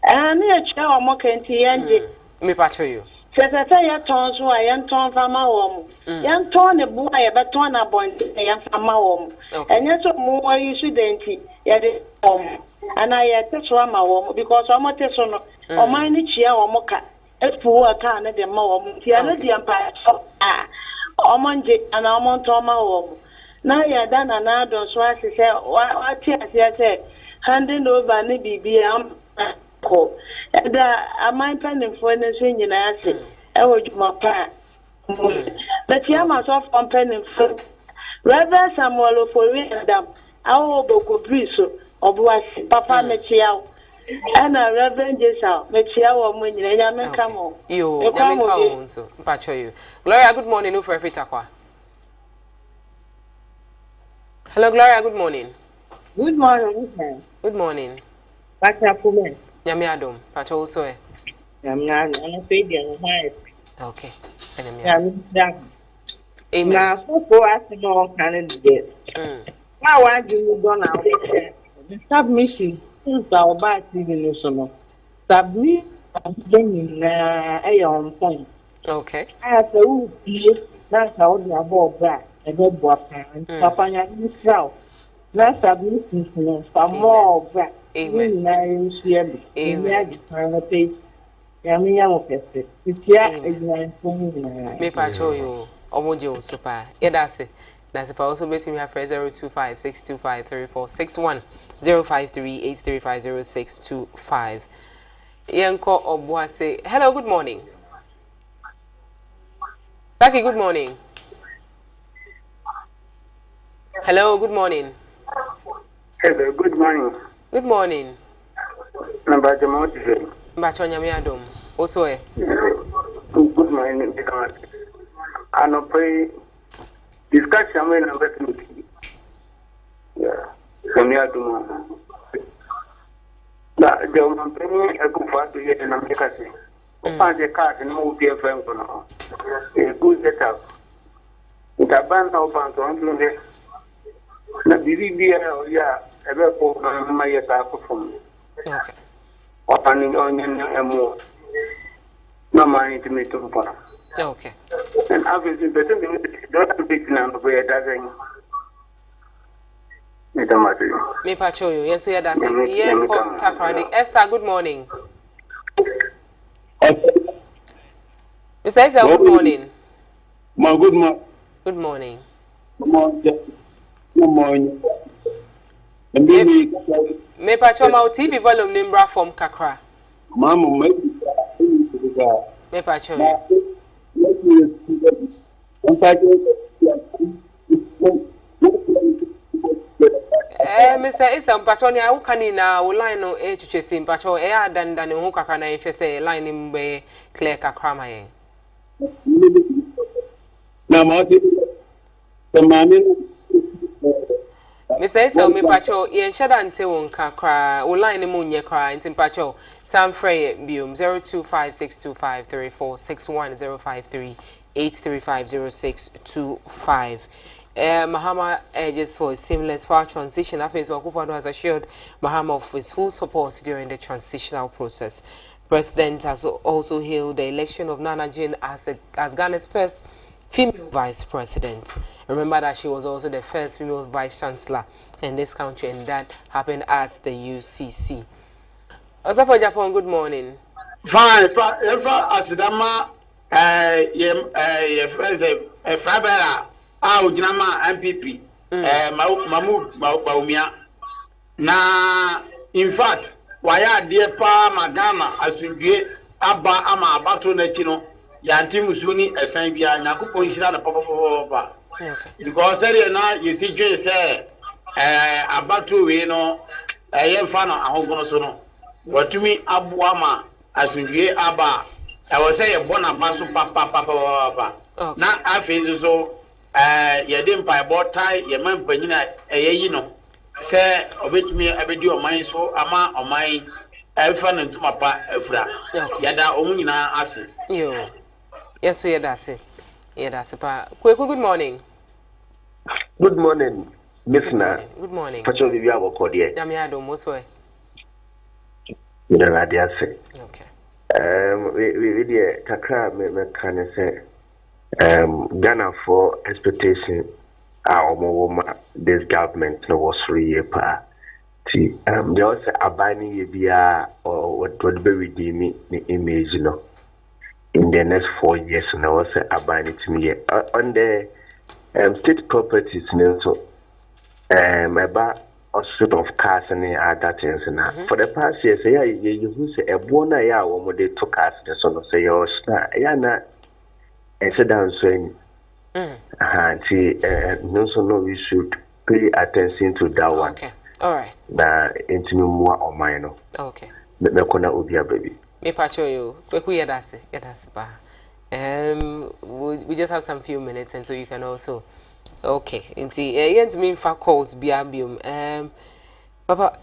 ani e che omo kenti yende me pacho you Sasa ya tonso a yan ton fama wo mu yan ton ne bu a ya beton na bon yan fama wo mu enye so mu wa yi studenti ya de ana ya teso ama wo mu because o mo teso no o man ni chia wo mu ka efu wa ka na de ma wo mu ti ana di ampa o mo nje ana o mo ton ma wo mu na ya da na do so ase se wa ti ase se handing over ni bibia ko da amai panin for ne so nyina ase e wo juma pa but ya ma so for panin for Reverend Samuel Ofori Adam awo boko briso obuasi papa mechiao ana Reverend Jesa mechiao mo nyina ya menka mo yo ya menka mo so mpacho you Gloria good morning no for Takwa. Hello Gloria good morning. Good morning. Good morning. Quarcoo. Yami adom pacho also e Yami ana pay the high. Okay Yami amen na so for us no candidate now I do go now the submission is about TV so no submit then na on point okay as a who that's how the above that e go papa nya israel na submission no for more that amen me pacho you omoje osupa yedase na se pa also betimi ha 0256253461 0538350625 yenko obuase hello good morning Saki good morning hello good morning hello good morning good morning Number Jamoti. Mbacho nyame adom. Also e. Good morning. Ano pray discussion when number 2. Yeah. Nyame adom. La jom pray e ku fa to yet na me kase. O pa de card no be FM kono. E good setup. Ita ban na o ban to nle. Na bibi ya ebe ko ma yeta ko fom. Okay. Opening onion emo. No money to me to put. Okay. And obviously, better than don't big number where doesn't. Me pacho you. Yes, we are dancing. Yen ko takradi. Esther, good morning. Mr. Esther, good morning. Good morning. Good morning. Good morning. Me pacho ma TV volume nimbra from kakra. Mama, me pacho. Mr. Isa mpatoni a ukani na line no echuchesi mpacho dan hu kakra na efese line mbe clear kakra ma yen na ma ti Mr. Isa me pacho yen shada nte won kakra line mu nye kra nti mpacho sam frey biom 0256253461 053-835-0625 Mahama urges for a seamless power transition. After Wakufado has assured Mahama of his full support during the transitional process. President has also hailed the election of Nana Jane as Ghana's first female vice president. Remember that she was also the first female vice chancellor in this country, and that happened at the UCC. Also for Japan, good morning. Fine, Asidama, Frabera. Ujinama MPP Mahmoud Baumia na in fact waya die pa magana asundue aba ama abato na chi no yanti musuni esan bia nyakopon hira na papa because there na yesi dwe se abato we no yemfa na ahogono so no watumi aboa ma asundue aba e wo se ye bona baso papa na afi so yɛde mpaebɔ tai yɛ man panyina ɛyɛ no sɛ obetumi abedi ɔman so ama ɔman ɛfa ne ntoma pa afura yɛda ɔmo nyinaa ase yo yes yɛda ase pa Quarcoo, good morning. Good morning, Miss Na. Good morning. Pacho bibi aboko die. Damiado moswe. Ina radia se. Okay. We die kakra me kan say Ghana for expectation this government no was 3 year pa ti there was abani ye bia or what be redeem the image no in the next 4 years no was abani to me on the state properties no so about a sort of cars and other things na for the past years you say a bona ya wo mo de to cars so no say yo ya na sit down saying, no, we should pay attention to that one. Okay, all right. That into more or minor. Okay. The corner will be a baby. Me pacho you. Quarcoo yadase ba. We just have some few minutes, and so you can also. Okay. Inti yent me fa calls biabium. Papa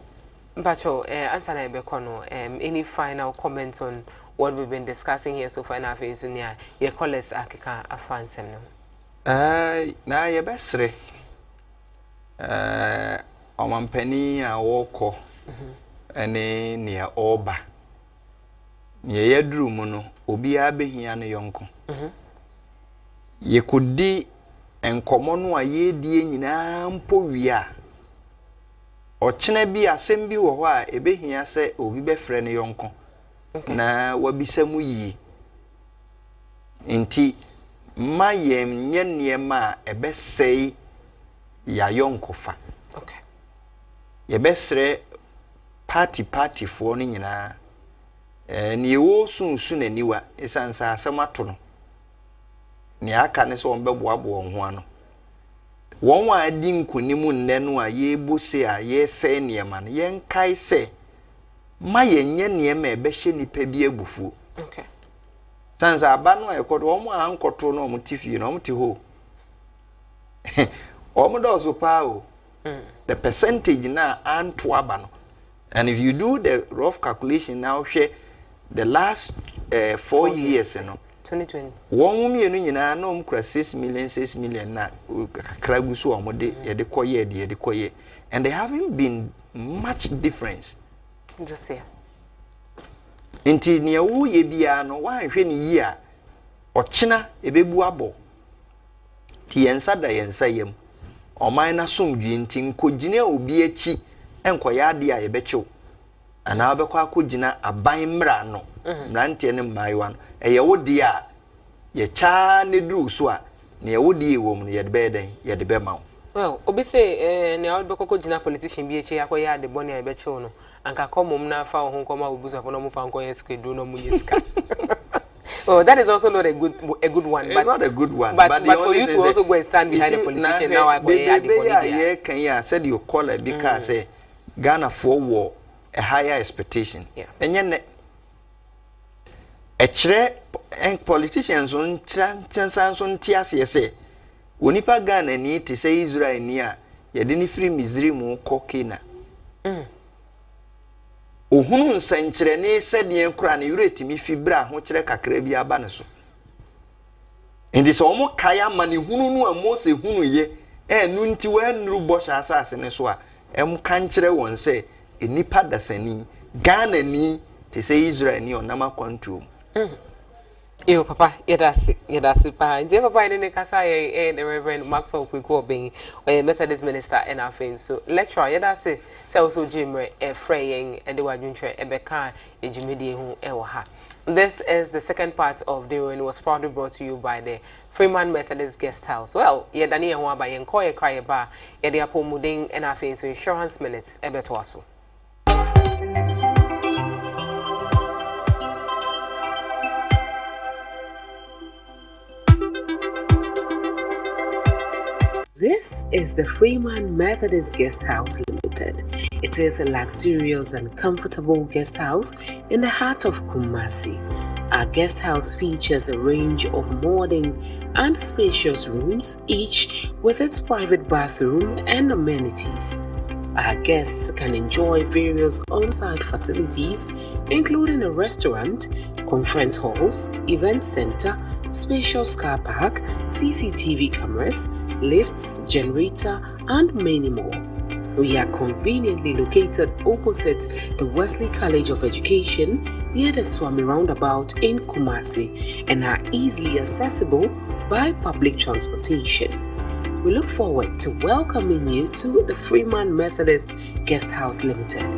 pacho answer na be kono. Any final comments on what we've been discussing here so far in our face near your colleagues Akika Afansem no na ye besre omampani a woko ene ne oba ye yadru mu no obi abehia no yonko ye kodi enkomo no a ye die nyina mpo wia ochena bi asem bi wo ho a ebehia se obi befre no yonko na wabisamu yi nti mayem nyeniema ebesei ya yonkofa okay yebesre party fo no nyina ne wo sunsu naniwa esansa asemato no ne aka ne so ombeboabo ho ano won wa adi nkunimu nne no a yebose a yese niema no yenkai se ma yenye niema ebehye nipa bi agufu okay sansa abano ekodo omo ankoto no omtifi no omti ho omo dozo pa o the percentage na anto abano and if you do the rough calculation now share the last 4 years no 2020 won mienu nyina na omkura 6 million na kragusu omode ye de koye and there haven't been much difference just here inti ne wo ye bia no wa hwe ne yi a ochina ebebu abo ti yensa da yensa yem oman na somdwe nti nkogine obi achi enkoya ade a yebechew ana abekwa akogina aban mra no mrante ne maiwa no eye wodi a ye cha ne duru so a ne wodi ewom no ye de beden ye de be ma well obi say ne awde bekogina politician bi achi akoya ade boni a yebechew no anka komom na fa ho nkoma obuza fo no mo fa nkoye skedu no munye ska Oh, that is also not a good one. It's but not a good one. But for you to also go and stand behind the politician now, I go add the can you said you call it because say Ghana for war a higher expectation. Yeah. And yet a chere and politicians on chances on TSA say Unipa Ghana need to say Israel near ye didn't free misery mo cocaine. Ohunu nsankyere ne sɛdeɛ nkura ne yureti mi fibra ho kyerɛ kakra bi aba ne so indi sɛ omo kaya ma ne hunu no a Mose hunu ye nu nti wa nuru bɔhyɛ asase ne so a kan kyerɛ wɔn sɛ enipa dasani Ghana ni te sɛ Israel ni onama control. Yo, Papa, yedasi pa. Nje Papa ine kasa ye the Reverend 𝗟𝗏𝗃𝗏 or Methodist minister and our friend. So lecturer yedasi say also Jimre fraying and the wajuntre ebeka ejimidi hu ewaha. This is the second part of the and was proudly brought to you by the Freeman Methodist Guest House. Well, yedani ehwa ba yenkoye kraye ba yedi apo muding and our friend so insurance minutes ebeto aso. This is the Freeman Methodist Guest House Limited. It is a luxurious and comfortable guest house in the heart of Kumasi. Our guest house features a range of modern and spacious rooms, each with its private bathroom and amenities. Our guests can enjoy various on-site facilities, including a restaurant, conference halls, event center, spacious car park, CCTV cameras, lifts, generator, and many more. We are conveniently located opposite the 𝗟𝗏𝗘 College of Education near the Swami Roundabout in Kumasi and are easily accessible by public transportation. We look forward to welcoming you to the Freeman Methodist Guest House Limited.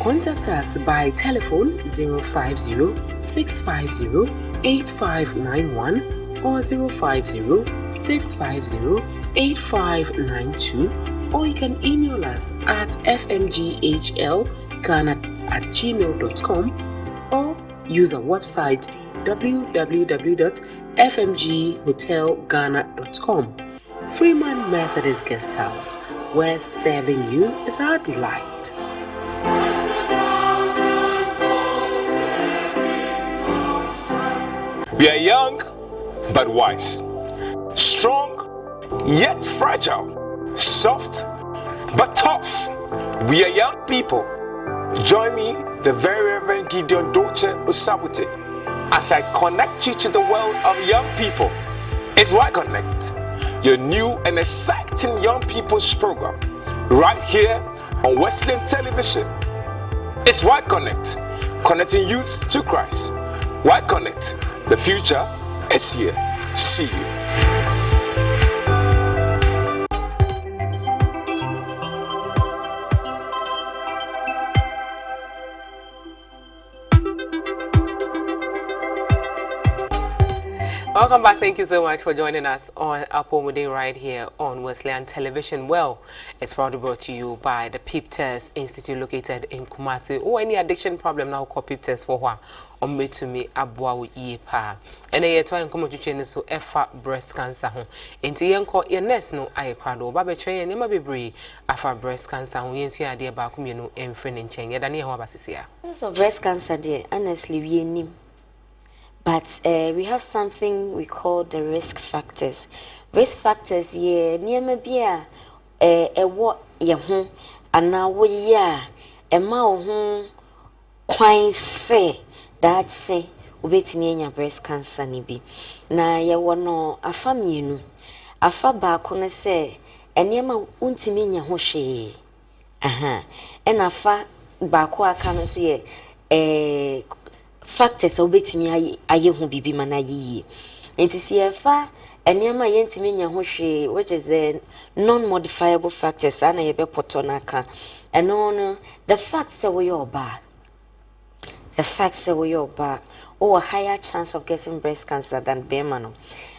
Contact us by telephone 050-650-8591 or 050-650-8592, or you can email us at fmghlghana@gmail.com or use our website www.fmghotelghana.com. Freeman Methodist Guest House, where serving you is our delight. We are young but wise, strong yet fragile, soft but tough. We are young people. Join me, the very Reverend Gideon 𝗟𝗏𝗃𝗏, as I connect you to the world of young people. It's Why Connect, your new and exciting young people's program, right here on Wesleyan Television. It's Why Connect, connecting youth to Christ. Why Connect? The future is here. See you. Welcome back. Thank you so much for joining us on 𝗟𝗏𝗃𝗏 right here on Wesleyan Television. Well, it's proudly brought to you by the 𝗡𝗃𝗃 Institute located in Kumasi. Oh, any addiction problem now call 𝗡𝗃𝗃 for what? On me to me abwa pa. And a try and come to change so breast cancer home. Into young call your nest no I crado. Baby train and be brave Afa breast cancer home. Yes, you idea about you and friend and chain. Yet, I This is breast cancer, dear. Honestly, we need. But we have something we call the risk factors. Risk factors, yeah, near me be a what ye home, and now we ya a mao home quite say that say, wait me in your breast cancer, nibi. Na ye no a family, you know, a fa back on a say, and yama untimin ya hoshe. Aha, and a fa back wa can say, factors obetimi aye ho bibi mana yiye enti se fa enema yentimi nya ho hwe which is the non modifiable factors ana ye be poto naka eno the facts say we oba or a higher chance of getting breast cancer than bema no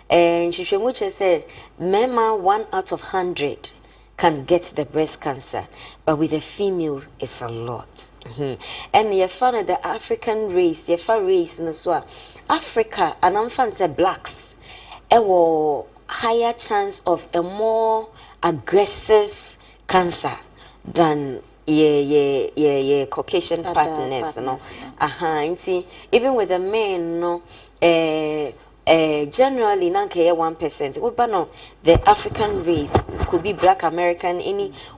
and she which say mema 1 out of 100 can get the breast cancer, but with a female, it's a lot. And you find the African race, you find race in the Africa, and I'm fancy blacks, a higher chance of a more aggressive cancer than Caucasian partners, no. Even with the men, no, generally, nanke 1%. But no, the African race could be Black American.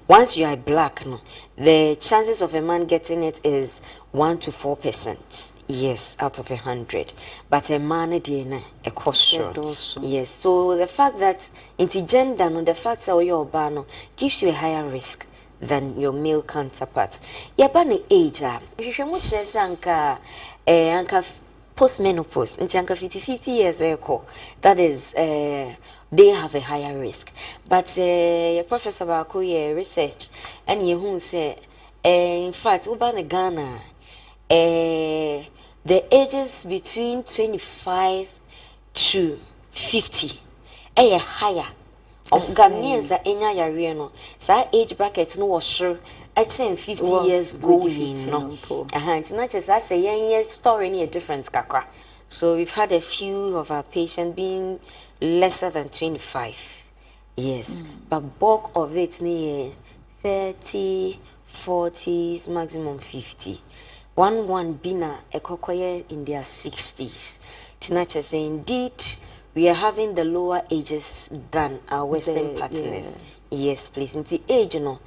Once you are black, no, the chances of a man getting it is 1 to 4%. Yes, out of 100. But a man, a question. Yes. So the fact that gender, no, the fact that you're bano gives you a higher risk than your male counterparts. Yeah, but the age, you should much less anka post-menopause, until 50 years ago, that is, they have a higher risk. But your Professor Bako, research, and you who say, in fact, Ubana Ghana, the ages between 25 to 50 are higher. Ghanaians are in your so age bracket no was sure. I 50 years going, no. It's not just I say, young story any difference, kakra. So we've had a few of our patients being lesser than 25. Yes, but bulk of it near 30, 40s, maximum 50. One bina a kokoye in their 60s. Tinacha say indeed we are having the lower ages than our Western partners. Yes, please. In the age, no.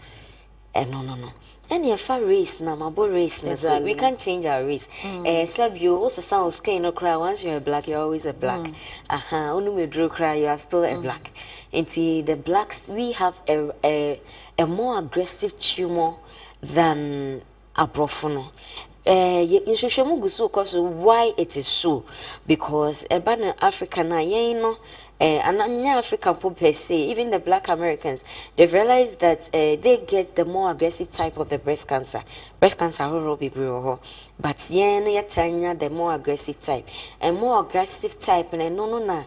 No. Any far race na mabo race na so we can't change our race. You also sound skin no cry once you're a black, you're always a black. Only me draw cry, you are still a black. Into the blacks, we have a more aggressive tumor than a profono. You should show why it is so, because a ban Africa na and African people per se, even the Black Americans, they've realized that they get the more aggressive type of the breast cancer. Breast cancer, but the more aggressive type, and more aggressive type, and no,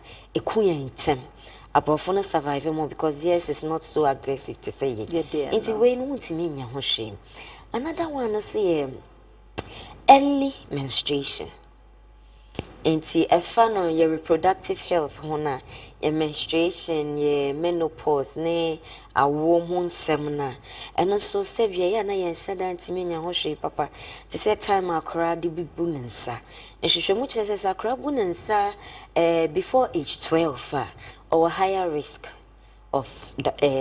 in term. A profound survive more because yes, it's not so aggressive to say it. It's a way no to mean your shame. Another one is early menstruation. Into a fan on your reproductive health, hona, your menstruation, your menopause, ne a warm seminar, and also save your yana and shadow to me your hoshe, papa, to say time a crowd be bunensa. And she should much as a crab bunensa before age 12 or higher risk of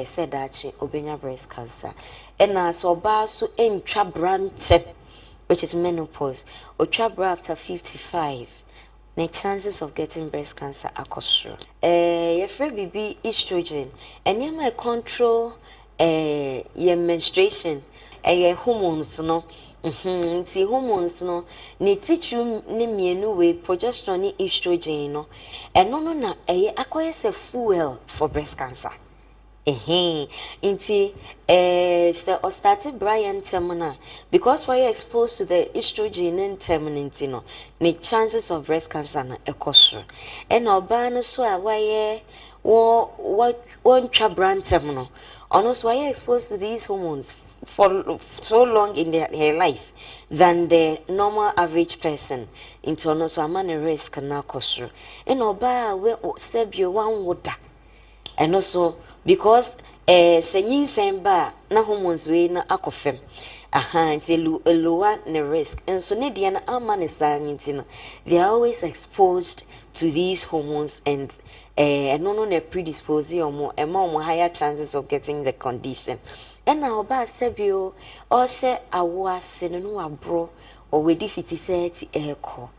said that obenya breast cancer. And so basu in trabrante, which is menopause, or trabra after 55. The chances of getting breast cancer are costly. Your free baby estrogen, and you might control your menstruation, your hormones, no. See hormones, no. Ni teach you ni way progesterone estrogen, no. And no, acquire a fuel for breast cancer. Inti or started Brian terminal because why you're exposed to the estrogen and terminant, no, the chances of breast cancer na ekosro. And obana so why what one brand terminal. Honest why you're exposed to these hormones for so long in their life than the normal average person. Into no so a man risk na kosro. And oba we seb you one water. And also because senyin semba na hormones we na akofem it's a lower the risk and so ne dia na amane sanyin they are always exposed to these hormones and no predispose or more higher chances of getting the condition. And now ba sebio or she awase no abro or we defeat 30 echo.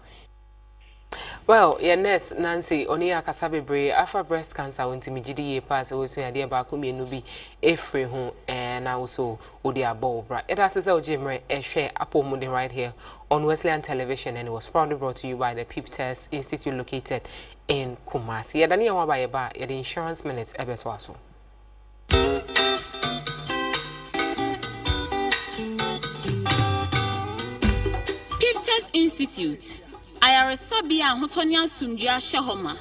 Well, yes, Nancy, Onia Kasabebre, After breast cancer, when Timijidi ye pass away, so idea about Kumi Nubi, Efre home, and also Udia Bobra. It has a Jim a share Apple Moody right here on Wesleyan Television, and it was proudly brought to you by the PIP Test Institute located in Kumasi. Yadania Wabayaba, the insurance minutes, Ebetwaso. PIP Test Institute. Ayare sabia hotonia sumdua shehoma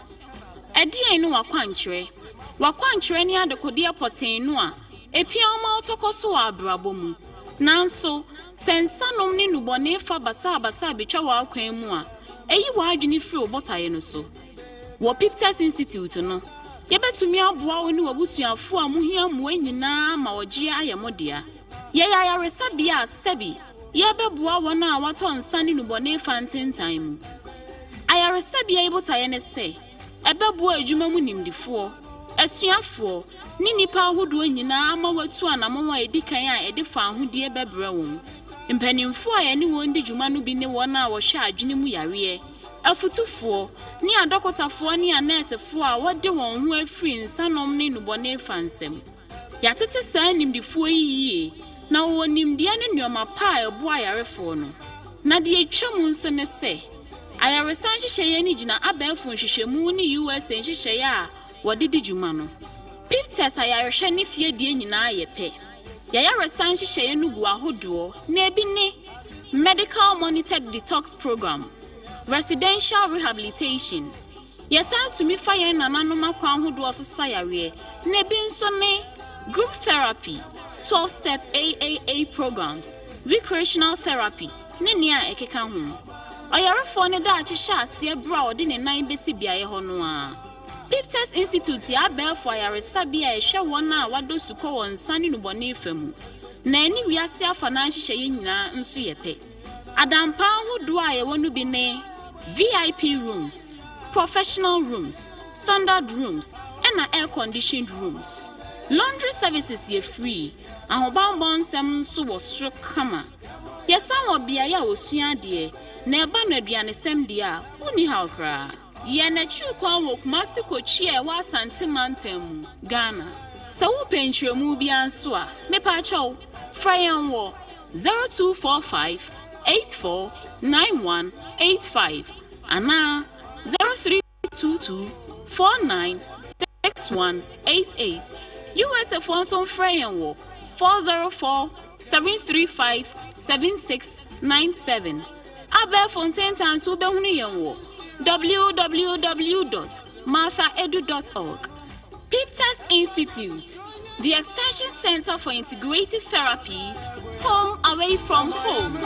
edi enu wakwanchre ni adekodia poten no a epia ma otokoso wa abrabo mu nanso sensanom ne nubone fa basa betwa wa akwan mu a eyi wa adwene firi obotaye no so wo Piptest Institute no yebetumi aboa wo ne wabusuafo a muhia mo nyina ma ogye ayemodea ye ya resabia sebi yebeboa wona a wato nsane nubone fa ntentan mu ayaresabia ibotaye ne se ebeboa adwuma mu nimdifo asuafo ni nipa ahodo nyina ama watu anamon a edikan a edifa ahodie bebre won mpanimfo a yene won di dwuma no bi ne won a wo hwa adwene mu yare afutufo ni adokotafo ni anesefo a wode won ho afiri nsanom ne nubone fansem yatete saa nimdifo yi na wo nimdia ne nyoma pa ebo ayarefo no na de atwam nso ne se ayaresan hyehyeye ni gina abefo hyehyemu ni USA hyehyeye a wode di dwuma no Piptest ayarehwe ne fie die nyina yepe yayaresan hyehyeye no gu ahodo na ebi ne medical monitored detox program residential rehabilitation yesan tumi fa yen nananom akwa ahodo so sayare na ebi nso ne group therapy 12-step AAA programs recreational therapy ne nia ekeka ho ayarefo ne da akyehya ase bra ode ne nan besi biaye ho no a Piptest Institute ya belfo ayaresabia ehwe won a wado suko won sane nubone famu na ani wiase afana hyehyeye nyina nso yepe adampa hodo a ye wonu bi ne VIP rooms professional rooms standard rooms and air conditioned rooms laundry services ye free ahobambon sem so wo sro kama yesan obia ya osua de na eba no aduane sem de a uni hawkra ye na chukwa wo Kumasi kochi e wa Asante Mountain Ghana sa wo pentremu bia nso a mepa chow frayan wo 0245 849185 ana 0322 496188 USA Fonson frayan wo 404 735 7697 Abel Fontaine Tansu behunu yen wo www.𝗟𝗏𝗡.org. Piptest Institute, the Extension Center for Integrative Therapy, home away from home.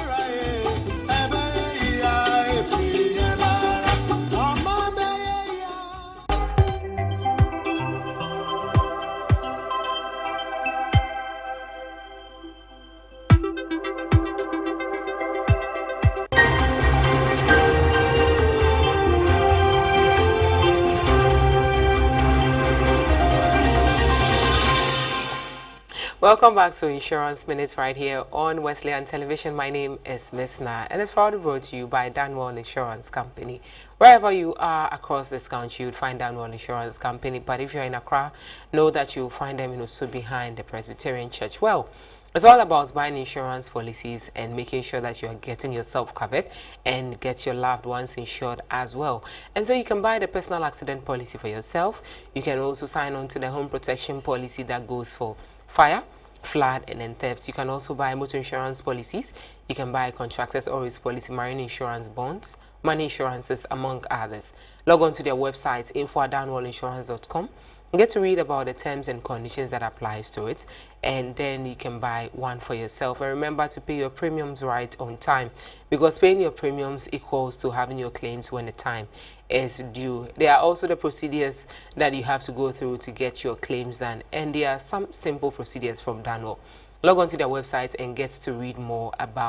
Welcome back to Insurance Minutes right here on Wesleyan Television. My name is 𝗟𝗏𝗡 and it's proudly brought to you by 𝗛𝘆𝗲𝗿 Insurance Company. Wherever you are across this country, you'd find 𝗛𝘆𝗿 Insurance Company. But if you're in Accra, know that you'll find them in Osu behind the Presbyterian Church. Well, it's all about buying insurance policies and making sure that you are getting yourself covered and get your loved ones insured as well. And so you can buy the personal accident policy for yourself. You can also sign on to the home protection policy that goes for fire, flood, and then theft. You can also buy motor insurance policies. You can buy contractors or risk policy, marine insurance bonds, money insurances, among others. Log on to their website, info@𝗏𝑠𝑖nsurance.com. Get to read about the terms and conditions that applies to it, and then you can buy one for yourself. And remember to pay your premiums right on time, because paying your premiums equals to having your claims when the time is due. There are also the procedures that you have to go through to get your claims done, and there are some simple procedures from 𝗛𝘆𝗏. Log on to their website and get to read more about